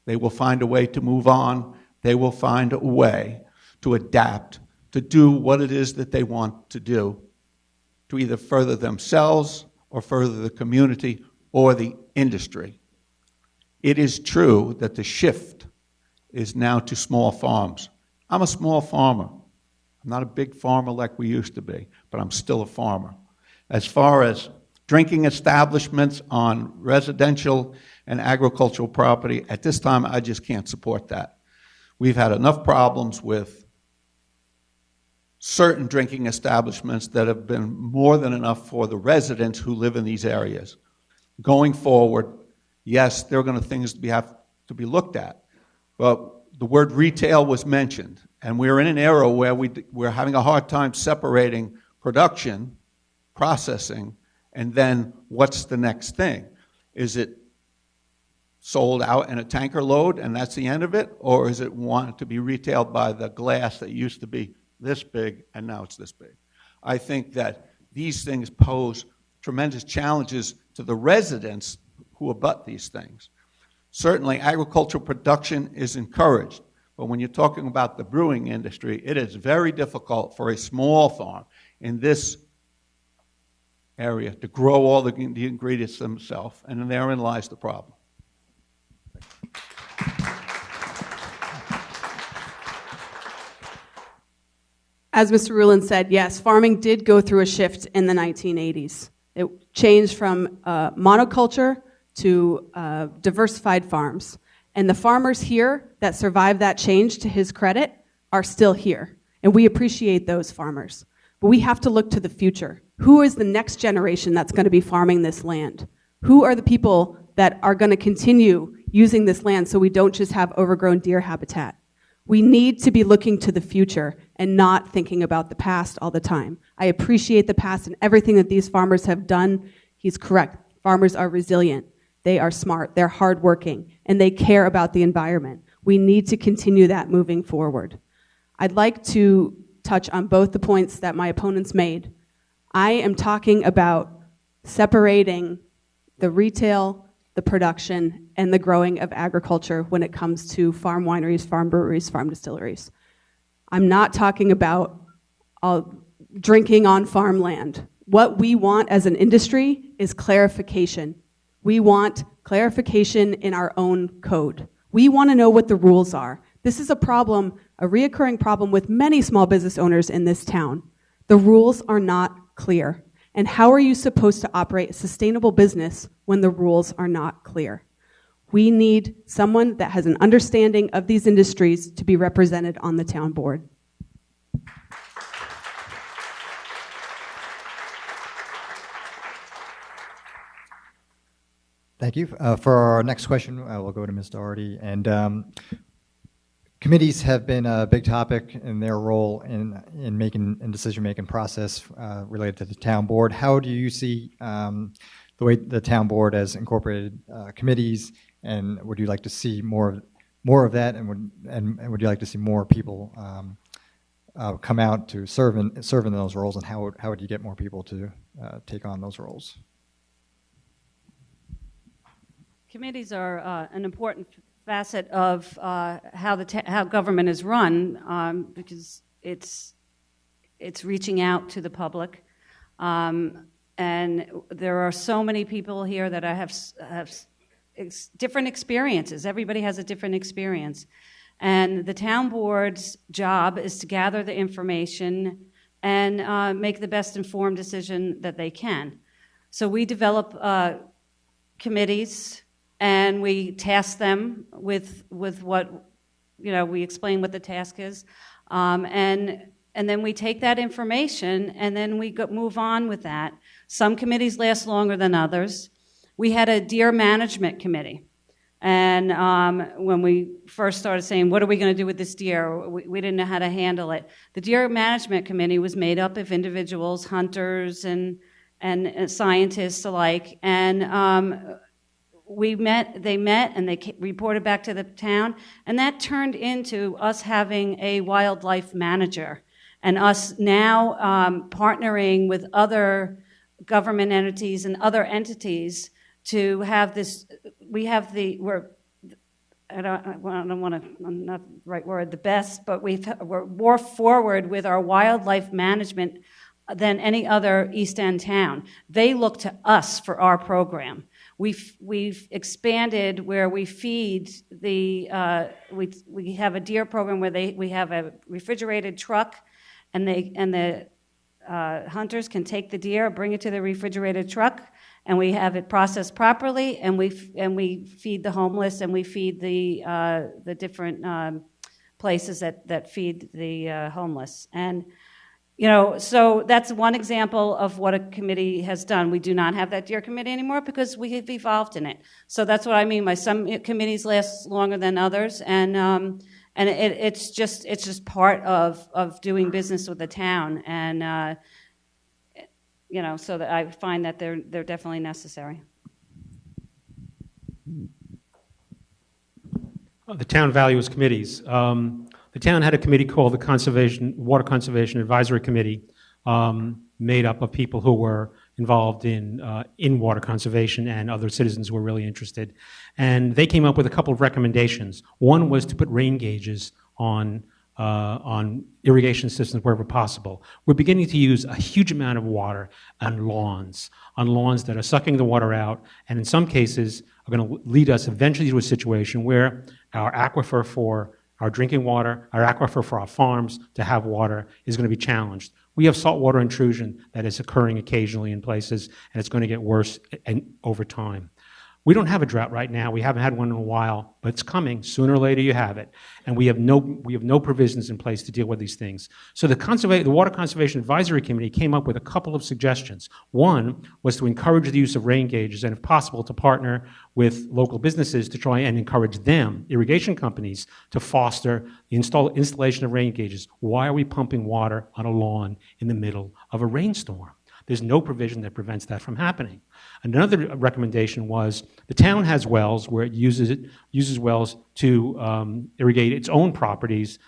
They will find a way to move on. They will find a way to adapt, to do what it is that they want to do, to either further themselves or further the community or the industry. It is true that the shift is now to small farms. I'm a small farmer. I'm not a big farmer like we used to be, but I'm still a farmer. As far as drinking establishments on residential and agricultural property, at this time, I just can't support that. We've had enough problems with certain drinking establishments that have been more than enough for the residents who live in these areas. Going forward, yes, there are going to have to be looked at, but the word retail was mentioned, and we're in an era where we're having a hard time separating production, processing, and then what's the next thing? Is it sold out in a tanker load and that's the end of it, or is it wanted to be retailed by the glass that used to be this big and now it's this big? I think that these things pose tremendous challenges to the residents who abut these things. Certainly, agricultural production is encouraged, but when you're talking about the brewing industry, it is very difficult for a small farm in this area to grow all the ingredients themselves, and therein lies the problem. As Mr. Ruland said, yes, farming did go through a shift in the 1980s. It changed from monoculture to diversified farms. And the farmers here that survived that change, to his credit, are still here. And we appreciate those farmers. But we have to look to the future. Who is the next generation that's going to be farming this land? Who are the people that are going to continue using this land so we don't just have overgrown deer habitat? We need to be looking to the future and not thinking about the past all the time. I appreciate the past and everything that these farmers have done. He's correct. Farmers are resilient. They are smart. They're hardworking. And they care about the environment. We need to continue that moving forward. I'd like to touch on both the points that my opponents made. I am talking about separating the retail, the production, and the growing of agriculture when it comes to farm wineries, farm breweries, farm distilleries. I'm not talking about drinking on farmland. What we want as an industry is clarification. We want clarification in our own code. We want to know what the rules are. This is a problem, a reoccurring problem with many small business owners in this town. The rules are not clear. And how are you supposed to operate a sustainable business when the rules are not clear? We need someone that has an understanding of these industries to be represented on the town board. Thank you. For our next question, we'll go to Ms. Dougherty. And committees have been a big topic in their role in decision-making process related to the town board. How do you see the the way the town board has incorporated committees, and would you like to see more of that, and would you like to see more people come out to serve in those roles, and how would you get more people to take on those roles? Committees are an important facet of how government is run, because it's reaching out to the public, and there are so many people here that have different experiences. Everybody has a different experience, and the town board's job is to gather the information and make the best informed decision that they can. So we develop committees, and we task them with what, we explain what the task is, and then we take that information and then we move on with that. Some committees last longer than others. We had a deer management committee, and when we first started saying, what are we going to do with this deer, we didn't know how to handle it. The deer management committee was made up of individuals, hunters and scientists alike, and they met and they reported back to the town, and that turned into us having a wildlife manager, and us now partnering with other government entities and other entities to have this. I don't want to, I'm not the right word, the best, but we're more forward with our wildlife management than any other East End town. They look to us for our program. We've expanded where we feed we have a deer program where we have a refrigerated truck, and the hunters can take the deer, bring it to the refrigerated truck, and we have it processed properly, and we feed the homeless, and we feed the different places that feed the homeless. And so that's one example of what a committee has done. We do not have that deer committee anymore because we have evolved in it. So that's what I mean by some committees last longer than others, and it's just part of doing business with the town, and so that I find that they're definitely necessary. The town values committees. The town had a committee called the Water Conservation Advisory Committee, made up of people who were involved in water conservation, and other citizens who were really interested. And they came up with a couple of recommendations. One was to put rain gauges on irrigation systems wherever possible. We're beginning to use a huge amount of water on lawns that are sucking the water out, and in some cases are going to lead us eventually to a situation where our aquifer for our drinking water, our aquifer for our farms to have water is going to be challenged. We have saltwater intrusion that is occurring occasionally in places, and it's going to get worse over time. We don't have a drought right now. We haven't had one in a while, but it's coming. Sooner or later, you have it, and we have no provisions in place to deal with these things. So the Water Conservation Advisory Committee came up with a couple of suggestions. One was to encourage the use of rain gauges, and if possible, to partner with local businesses to try and encourage them, irrigation companies, to foster the installation of rain gauges. Why are we pumping water on a lawn in the middle of a rainstorm? There's no provision that prevents that from happening. Another recommendation was the town has wells where it uses wells to irrigate its own properties,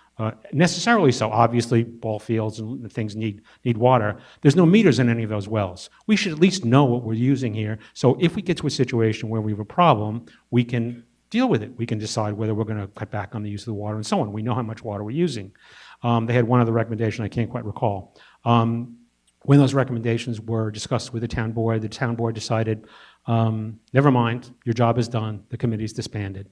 necessarily so. Obviously, ball fields and things need water. There's no meters in any of those wells. We should at least know what we're using here, so if we get to a situation where we have a problem, we can deal with it. We can decide whether we're going to cut back on the use of the water and so on. We know how much water we're using. They had one other recommendation I can't quite recall. When those recommendations were discussed with the town board decided, never mind, your job is done, the committee's disbanded.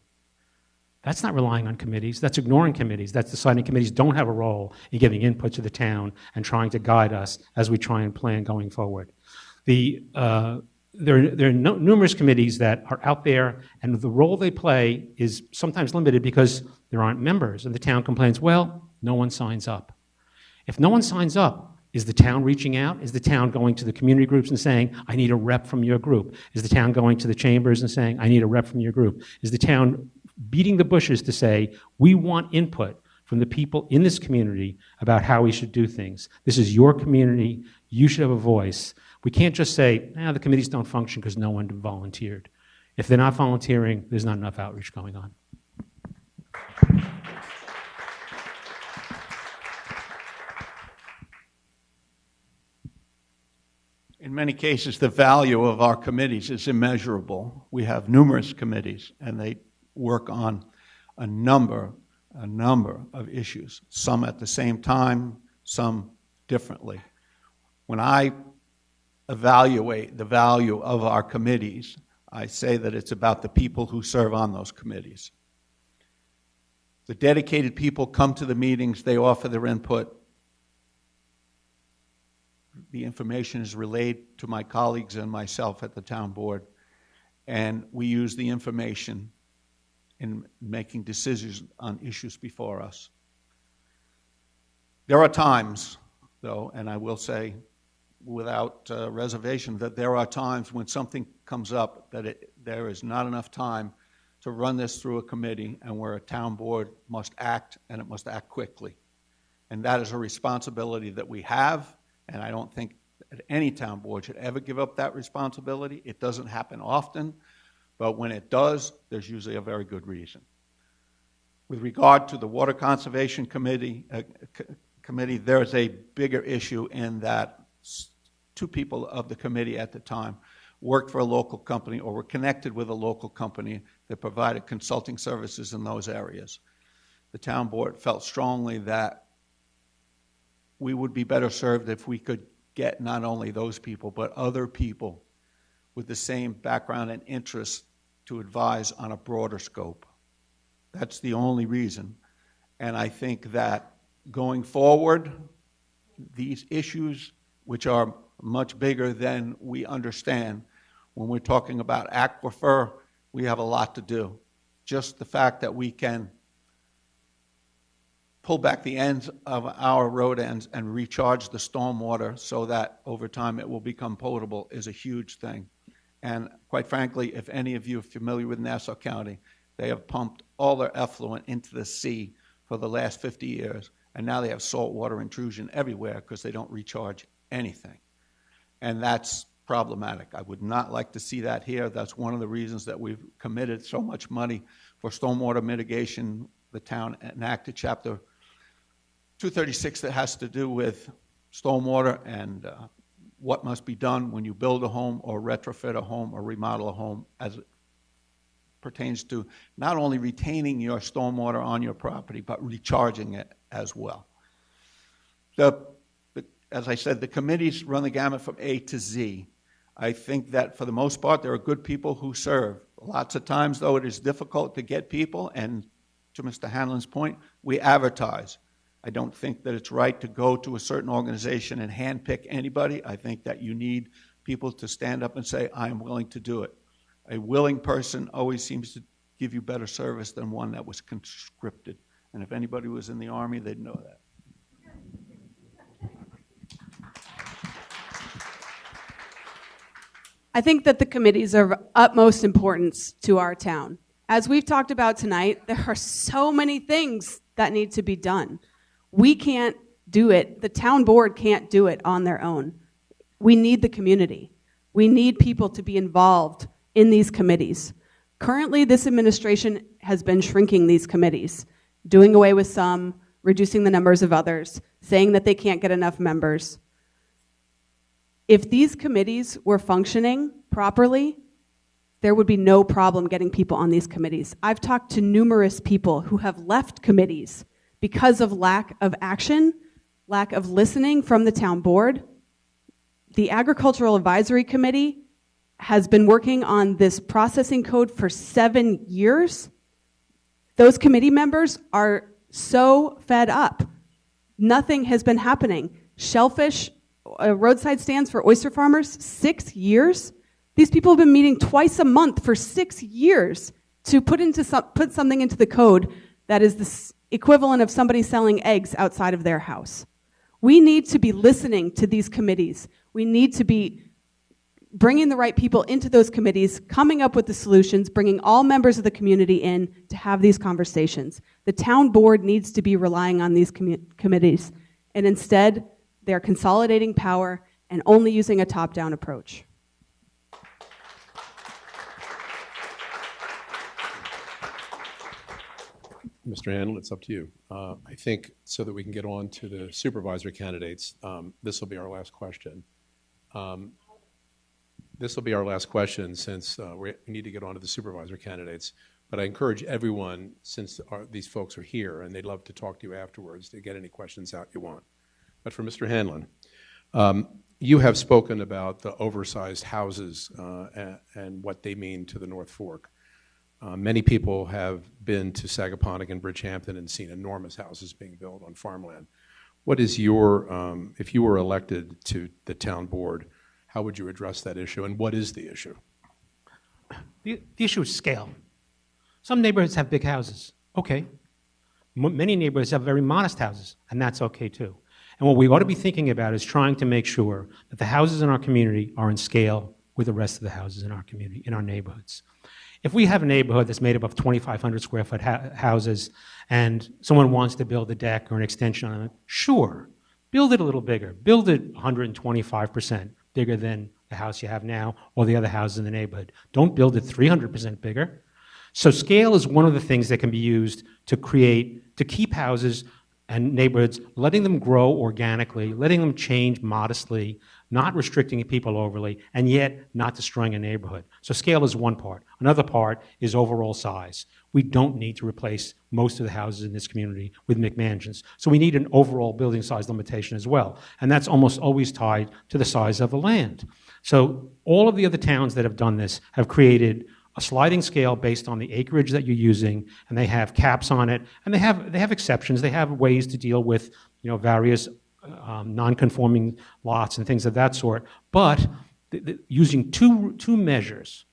That's not relying on committees, that's ignoring committees, that's deciding committees don't have a role in giving input to the town and trying to guide us as we try and plan going forward. There are numerous committees that are out there, and the role they play is sometimes limited because there aren't members, and the town complains, well, no one signs up. If no one signs up, is the town reaching out? Is the town going to the community groups and saying, I need a rep from your group? Is the town going to the chambers and saying, I need a rep from your group? Is the town beating the bushes to say, we want input from the people in this community about how we should do things? This is your community. You should have a voice. We can't just say, the committees don't function because no one volunteered. If they're not volunteering, there's not enough outreach going on. In many cases, the value of our committees is immeasurable. We have numerous committees, and they work on a number of issues, some at the same time, some differently. When I evaluate the value of our committees, I say that it's about the people who serve on those committees. The dedicated people come to the meetings, they offer their input. The information is relayed to my colleagues and myself at the town board, and we use the information in making decisions on issues before us. There are times, though, and I will say without reservation, that there are times when something comes up that there is not enough time to run this through a committee, and where a town board must act, and it must act quickly. And that is a responsibility that we have, and I don't think that any town board should ever give up that responsibility. It doesn't happen often, but when it does, there's usually a very good reason. With regard to the Water Conservation Committee, there's a bigger issue in that two people of the committee at the time worked for a local company or were connected with a local company that provided consulting services in those areas. The town board felt strongly that we would be better served if we could get not only those people, but other people with the same background and interests to advise on a broader scope. That's the only reason. And I think that going forward, these issues, which are much bigger than we understand, when we're talking about aquifer, we have a lot to do. Just the fact that we can pull back the ends of our road ends and recharge the stormwater so that over time it will become potable is a huge thing. And quite frankly, if any of you are familiar with Nassau County, they have pumped all their effluent into the sea for the last 50 years, and now they have saltwater intrusion everywhere because they don't recharge anything. And that's problematic. I would not like to see that here. That's one of the reasons that we've committed so much money for stormwater mitigation. The town enacted Chapter 236 that has to do with stormwater and what must be done when you build a home or retrofit a home or remodel a home as it pertains to not only retaining your stormwater on your property, but recharging it as well. As I said, the committees run the gamut from A to Z. I think that for the most part, there are good people who serve. Lots of times, though, it is difficult to get people, and to Mr. Hanlon's point, we advertise. I don't think that it's right to go to a certain organization and handpick anybody. I think that you need people to stand up and say, I am willing to do it. A willing person always seems to give you better service than one that was conscripted. And if anybody was in the Army, they'd know that. I think that the committees are of utmost importance to our town. As we've talked about tonight, there are so many things that need to be done. We can't do it. The town board can't do it on their own. We need the community. We need people to be involved in these committees. Currently, this administration has been shrinking these committees, doing away with some, reducing the numbers of others, saying that they can't get enough members. If these committees were functioning properly, there would be no problem getting people on these committees. I've talked to numerous people who have left committees because of lack of action, lack of listening from the town board. The Agricultural Advisory Committee has been working on this processing code for 7 years. Those committee members are so fed up. Nothing has been happening. Shellfish, roadside stands for oyster farmers, 6 years. These people have been meeting twice a month for 6 years to put something into the code that is the equivalent of somebody selling eggs outside of their house. We need to be listening to these committees. We need to be bringing the right people into those committees, coming up with the solutions, bringing all members of the community in to have these conversations. The town board needs to be relying on these committees, and instead they're consolidating power and only using a top-down approach. Mr. Handel, it's up to you. I think so that we can get on to the supervisor candidates, this will be our last question. This will be our last question since we need to get on to the supervisor candidates. But I encourage everyone, since these folks are here and they'd love to talk to you afterwards, to get any questions out you want. But for Mr. Hanlon, you have spoken about the oversized houses and what they mean to the North Fork. Many people have been to Sagaponack and Bridgehampton and seen enormous houses being built on farmland. What is your, if you were elected to the town board, how would you address that issue, and what is the issue? The issue is scale. Some neighborhoods have big houses. Okay. Many neighborhoods have very modest houses, and that's okay too. And what we ought to be thinking about is trying to make sure that the houses in our community are in scale with the rest of the houses in our community, in our neighborhoods. If we have a neighborhood that's made up of 2,500 square foot houses and someone wants to build a deck or an extension on it, sure, build it a little bigger. Build it 125% bigger than the house you have now or the other houses in the neighborhood. Don't build it 300% bigger. So scale is one of the things that can be used to keep houses and neighborhoods, letting them grow organically, letting them change modestly, not restricting people overly, and yet not destroying a neighborhood. So scale is one part. Another part is overall size. We don't need to replace most of the houses in this community with McMansions. So we need an overall building size limitation as well. And that's almost always tied to the size of the land. So all of the other towns that have done this have created a sliding scale based on the acreage that you're using, and they have caps on it, and they have exceptions. They have ways to deal with, various non-conforming lots and things of that sort. But using two measures,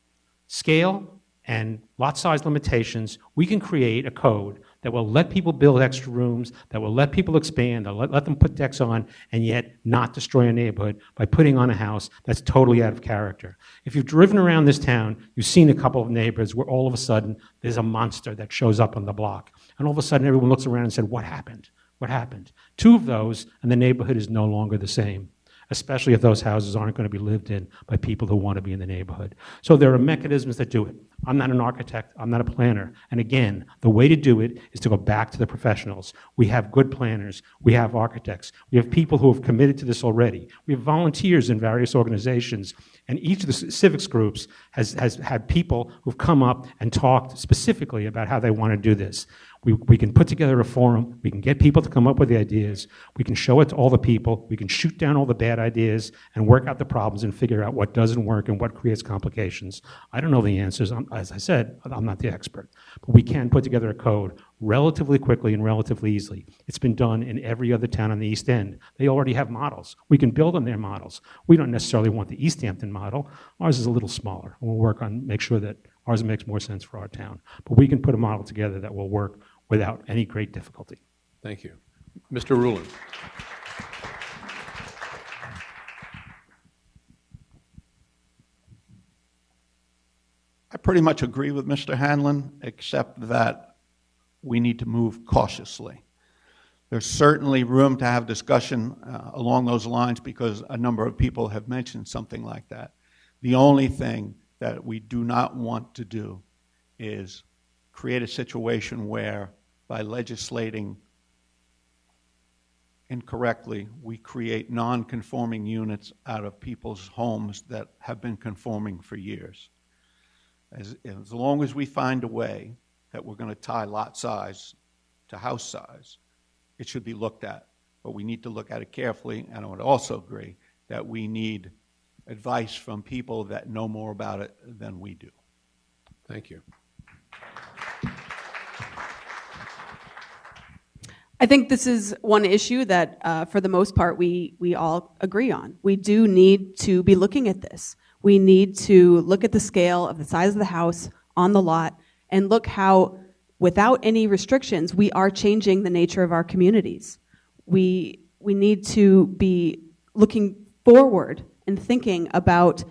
scale and lot size limitations, we can create a code that will let people build extra rooms, that will let people expand, that will let them put decks on, and yet not destroy a neighborhood by putting on a house that's totally out of character. If you've driven around this town, you've seen a couple of neighborhoods where all of a sudden there's a monster that shows up on the block. And all of a sudden everyone looks around and said, what happened? What happened? Two of those, and the neighborhood is no longer the same, especially if those houses aren't going to be lived in by people who want to be in the neighborhood. So there are mechanisms that do it. I'm not an architect. I'm not a planner. And again, the way to do it is to go back to the professionals. We have good planners. We have architects. We have people who have committed to this already. We have volunteers in various organizations. And each of the civics groups has had people who've come up and talked specifically about how they want to do this. We can put together a forum. We can get people to come up with the ideas. We can show it to all the people. We can shoot down all the bad ideas and work out the problems and figure out what doesn't work and what creates complications. I don't know the answers. As I said, I'm not the expert. But we can put together a code relatively quickly and relatively easily. It's been done in every other town on the East End. They already have models. We can build on their models. We don't necessarily want the East Hampton model. Ours is a little smaller. We'll work on make sure that ours makes more sense for our town. But we can put a model together that will work without any great difficulty. Thank you. Mr. Rulon. I pretty much agree with Mr. Hanlon, except that we need to move cautiously. There's certainly room to have discussion along those lines because a number of people have mentioned something like that. The only thing that we do not want to do is create a situation where by legislating incorrectly, we create non-conforming units out of people's homes that have been conforming for years. As long as we find a way that we're going to tie lot size to house size, it should be looked at. But we need to look at it carefully, and I would also agree that we need advice from people that know more about it than we do. Thank you. I think this is one issue that, for the most part, we all agree on. We do need to be looking at this. We need to look at the scale of the size of the house on the lot and look how, without any restrictions, we are changing the nature of our communities. We need to be looking forward and thinking about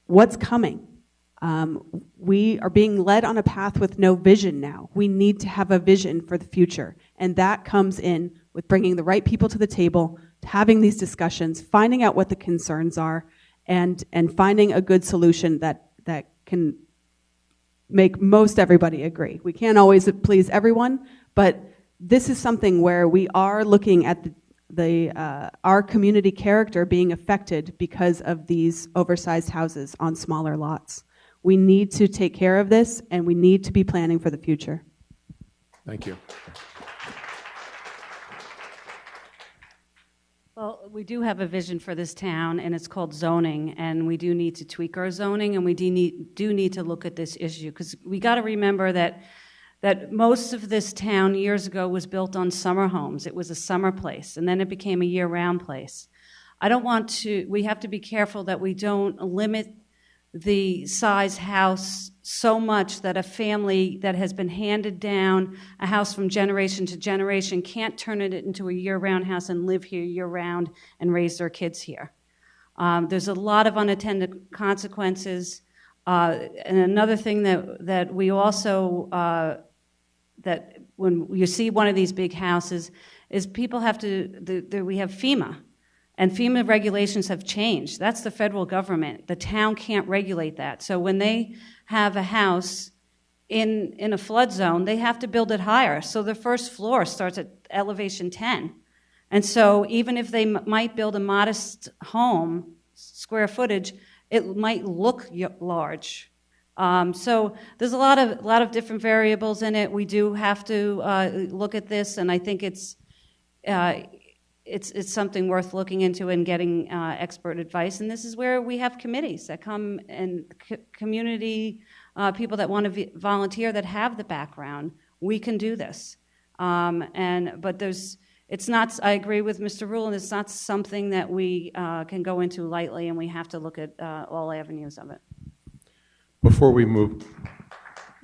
what's coming. We are being led on a path with no vision now. We need to have a vision for the future, and that comes in with bringing the right people to the table, having these discussions, finding out what the concerns are, and finding a good solution that can make most everybody agree. We can't always please everyone, but this is something where we are looking at our community character being affected because of these oversized houses on smaller lots. We need to take care of this, and we need to be planning for the future. Thank you. Well, we do have a vision for this town, and it's called zoning, and we do need to tweak our zoning, and we do need to look at this issue, because we got to remember that most of this town years ago was built on summer homes. It was a summer place, and then it became a year-round place. We have to be careful that we don't limit the size house so much that a family that has been handed down a house from generation to generation can't turn it into a year-round house and live here year-round and raise their kids here. There's a lot of unintended consequences. And another thing that we also, that when you see one of these big houses, is people have to, we have FEMA. And FEMA regulations have changed. That's the federal government. The town can't regulate that. So when they have a house in a flood zone, they have to build it higher. So the first floor starts at elevation 10. And so even if they might build a modest home, square footage, it might look large. So there's a lot of different variables in it. We do have to look at this, and I think it's something worth looking into and getting expert advice. And this is where we have committees that come, and community people that want to volunteer that have the background. We can do this. But it's not, I agree with Mr. Rule, and it's not something that we can go into lightly, and we have to look at all avenues of it. Before we move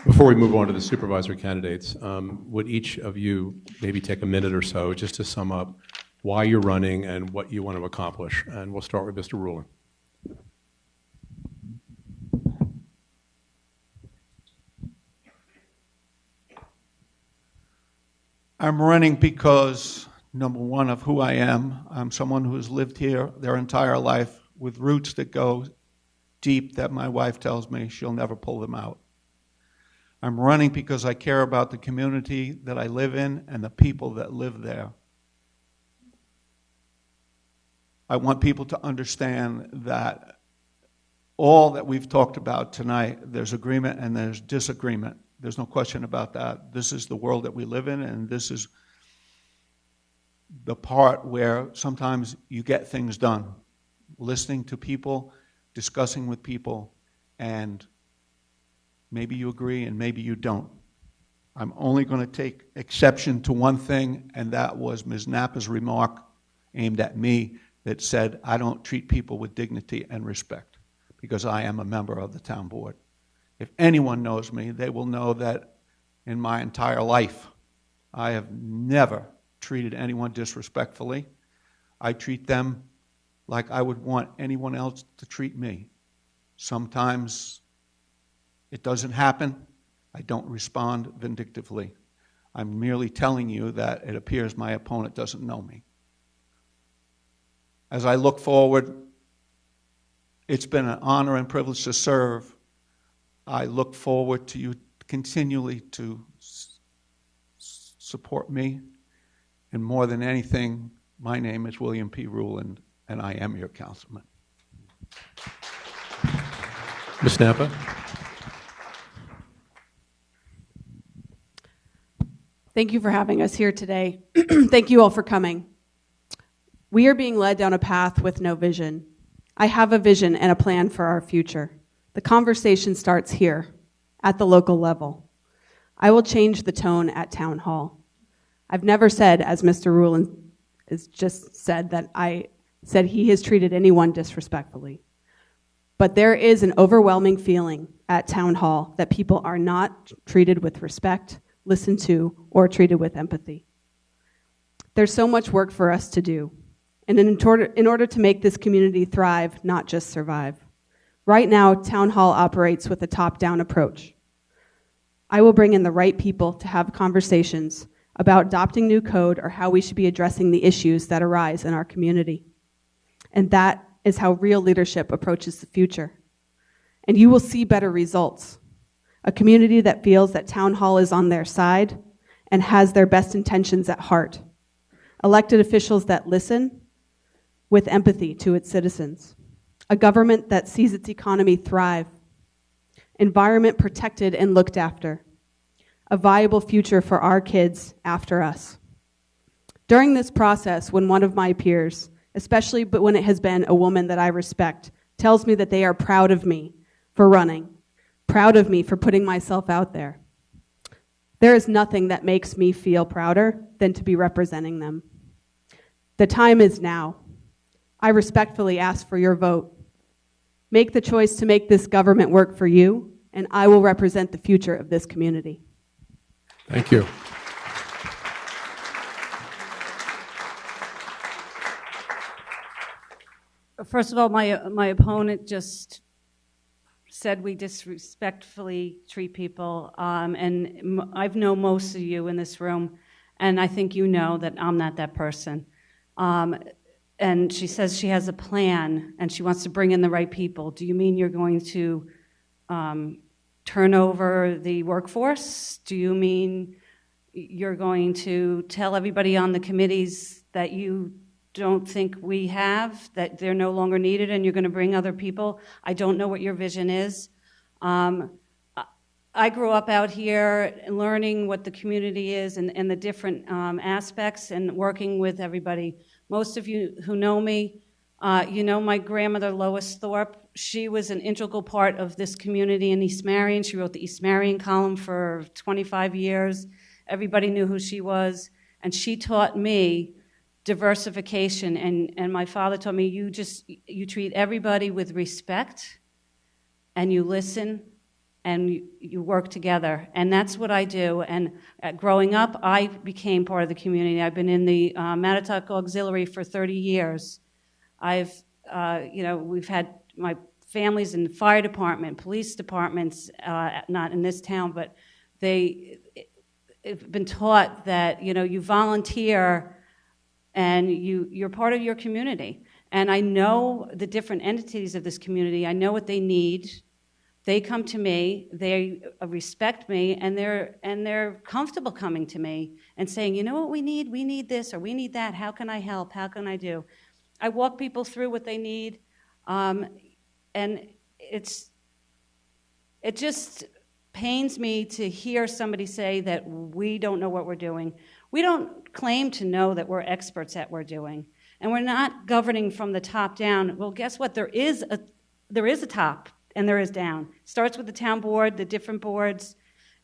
on to the supervisor candidates, would each of you maybe take a minute or so just to sum up why you're running and what you want to accomplish? And we'll start with Mr. Rulin. I'm running because, number one, of who I am. I'm someone who has lived here their entire life with roots that go deep that my wife tells me she'll never pull them out. I'm running because I care about the community that I live in and the people that live there. I want people to understand that all that we've talked about tonight, there's agreement and there's disagreement. There's no question about that. This is the world that we live in, and this is the part where sometimes you get things done. Listening to people, discussing with people, and maybe you agree and maybe you don't. I'm only going to take exception to one thing, and that was Ms. Nappa's remark aimed at me that said I don't treat people with dignity and respect because I am a member of the town board. If anyone knows me, they will know that in my entire life, I have never treated anyone disrespectfully. I treat them like I would want anyone else to treat me. Sometimes it doesn't happen. I don't respond vindictively. I'm merely telling you that it appears my opponent doesn't know me. As I look forward, it's been an honor and privilege to serve. I look forward to you continually to support me. And more than anything, my name is William P. Rulin, and I am your councilman. Ms. Nappa? Thank you for having us here today. Thank you all for coming. We are being led down a path with no vision. I have a vision and a plan for our future. The conversation starts here, at the local level. I will change the tone at Town Hall. I've never said, as Mr. Rulin has just said, that I said he has treated anyone disrespectfully. But there is an overwhelming feeling at Town Hall that people are not treated with respect, listened to, or treated with empathy. There's so much work for us to do, and in order to make this community thrive, not just survive. Right now, Town Hall operates with a top-down approach. I will bring in the right people to have conversations about adopting new code or how we should be addressing the issues that arise in our community. And that is how real leadership approaches the future. And you will see better results. A community that feels that Town Hall is on their side and has their best intentions at heart. Elected officials that listen with empathy to its citizens. A government that sees its economy thrive. Environment protected and looked after. A viable future for our kids after us. During this process, when one of my peers, especially but when it has been a woman that I respect, tells me that they are proud of me for running, proud of me for putting myself out there, there is nothing that makes me feel prouder than to be representing them. The time is now. I respectfully ask for your vote. Make the choice to make this government work for you, and I will represent the future of this community. Thank you. First of all, my opponent just said we disrespectfully treat people, and I've known most of you in this room, and I think you know that I'm not that person. And she says she has a plan, and she wants to bring in the right people. Do you mean you're going to turn over the workforce? Do you mean you're going to tell everybody on the committees that you don't think we have, that they're no longer needed, and you're going to bring other people? I don't know what your vision is. I grew up out here learning what the community is and the different aspects and working with everybody. Most of you who know me, you know my grandmother, Lois Thorpe. She was an integral part of this community in East Marion. She wrote the East Marion column for 25 years. Everybody knew who she was, and she taught me diversification, and my father told me you treat everybody with respect, and you listen, and you work together, and that's what I do. And growing up, I became part of the community. I've been in the Mattatuck Auxiliary for 30 years. We've had my families in the fire department, police departments, not in this town, but they've been taught that you volunteer and you're part of your community. And I know the different entities of this community. I know what they need. They come to me, they respect me, and they're comfortable coming to me and saying, you know what we need this, or we need that, how can I help, how can I do? I walk people through what they need, and it just pains me to hear somebody say that we don't know what we're doing. We don't claim to know that we're experts at what we're doing, and we're not governing from the top down. Well, guess what? There is a top and there is down. It starts with the town board, the different boards,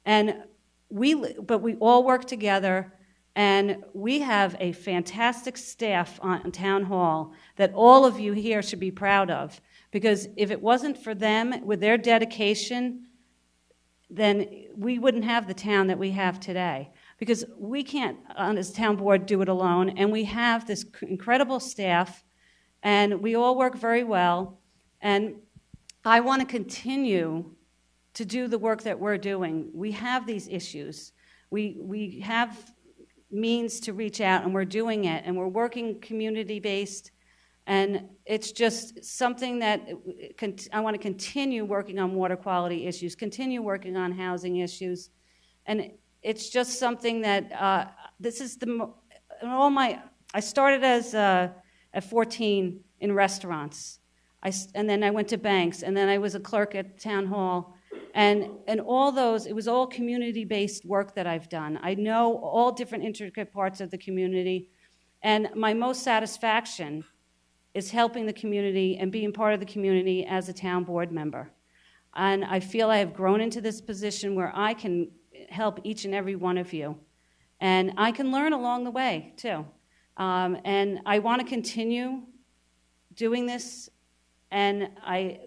but we all work together, and we have a fantastic staff on town hall that all of you here should be proud of, because if it wasn't for them with their dedication, then we wouldn't have the town that we have today. Because we can't, on this town board, do it alone, and we have this incredible staff, and we all work very well, and I want to continue to do the work that we're doing. We have these issues. We have means to reach out, and we're doing it, and we're working community-based, and it's just something that I want to continue working on water quality issues, continue working on housing issues, and it's just something that I started at 14 in restaurants. And then I went to banks, and then I was a clerk at town hall, and all those, it was all community-based work that I've done. I know all different intricate parts of the community, and my most satisfaction is helping the community and being part of the community as a town board member. And I feel I have grown into this position where I can help each and every one of you, and I can learn along the way, too. And I want to continue doing this, and I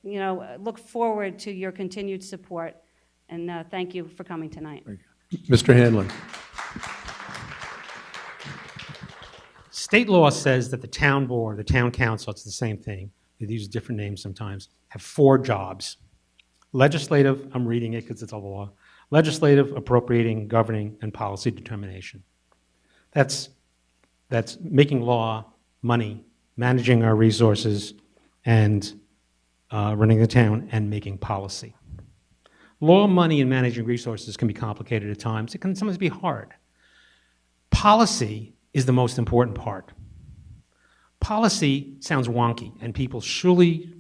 look forward to your continued support, and thank you for coming tonight. Mr. Hanlon. State law says that the town board, the town council, it's the same thing. They use different names sometimes, have 4 jobs. Legislative, I'm reading it because it's a law. Legislative, appropriating, governing, and policy determination. That's making law, money, managing our resources, and running the town, and making policy. Law, money, and managing resources can be complicated at times. It can sometimes be hard. Policy is the most important part. Policy sounds wonky, and people surely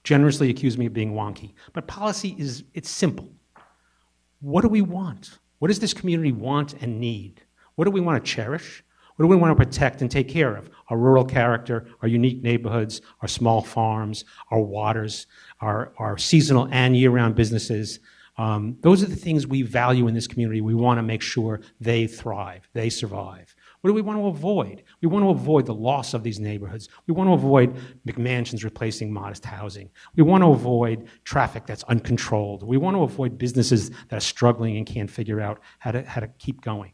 generously accuse me of being wonky. But policy it's simple. What do we want? What does this community want and need? What do we want to cherish? What do we want to protect and take care of? Our rural character, our unique neighborhoods, our small farms, our waters, our seasonal and year-round businesses. Those are the things we value in this community. We want to make sure they thrive, they survive. What do we want to avoid? We want to avoid the loss of these neighborhoods. We want to avoid McMansions replacing modest housing. We want to avoid traffic that's uncontrolled. We want to avoid businesses that are struggling and can't figure out how to keep going.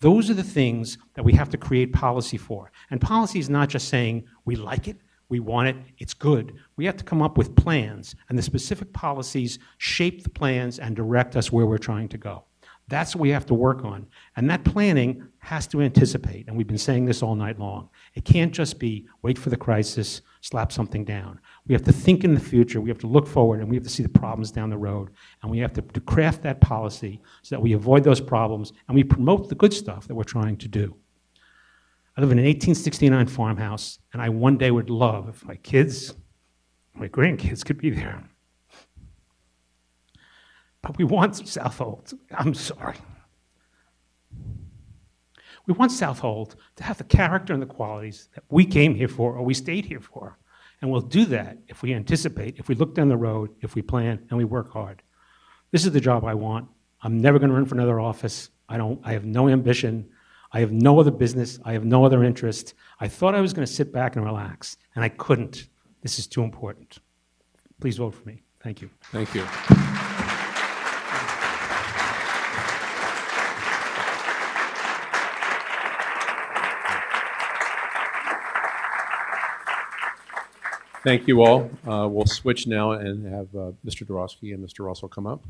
Those are the things that we have to create policy for. And policy is not just saying we like it, we want it, it's good. We have to come up with plans, and the specific policies shape the plans and direct us where we're trying to go. That's what we have to work on. And that planning has to anticipate, and we've been saying this all night long. It can't just be wait for the crisis, slap something down. We have to think in the future, we have to look forward, and we have to see the problems down the road. And we have to craft that policy so that we avoid those problems and we promote the good stuff that we're trying to do. I live in an 1869 farmhouse, and I one day would love if my kids, my grandkids could be there. But we want Southold, I'm sorry. We want Southold to have the character and the qualities that we came here for or we stayed here for. And we'll do that if we anticipate, if we look down the road, if we plan, and we work hard. This is the job I want. I'm never going to run for another office. I have no ambition. I have no other business. I have no other interest. I thought I was going to sit back and relax, and I couldn't. This is too important. Please vote for me. Thank you. Thank you. Thank you all. We'll switch now and have Mr. Dorosky and Mr. Russell come up.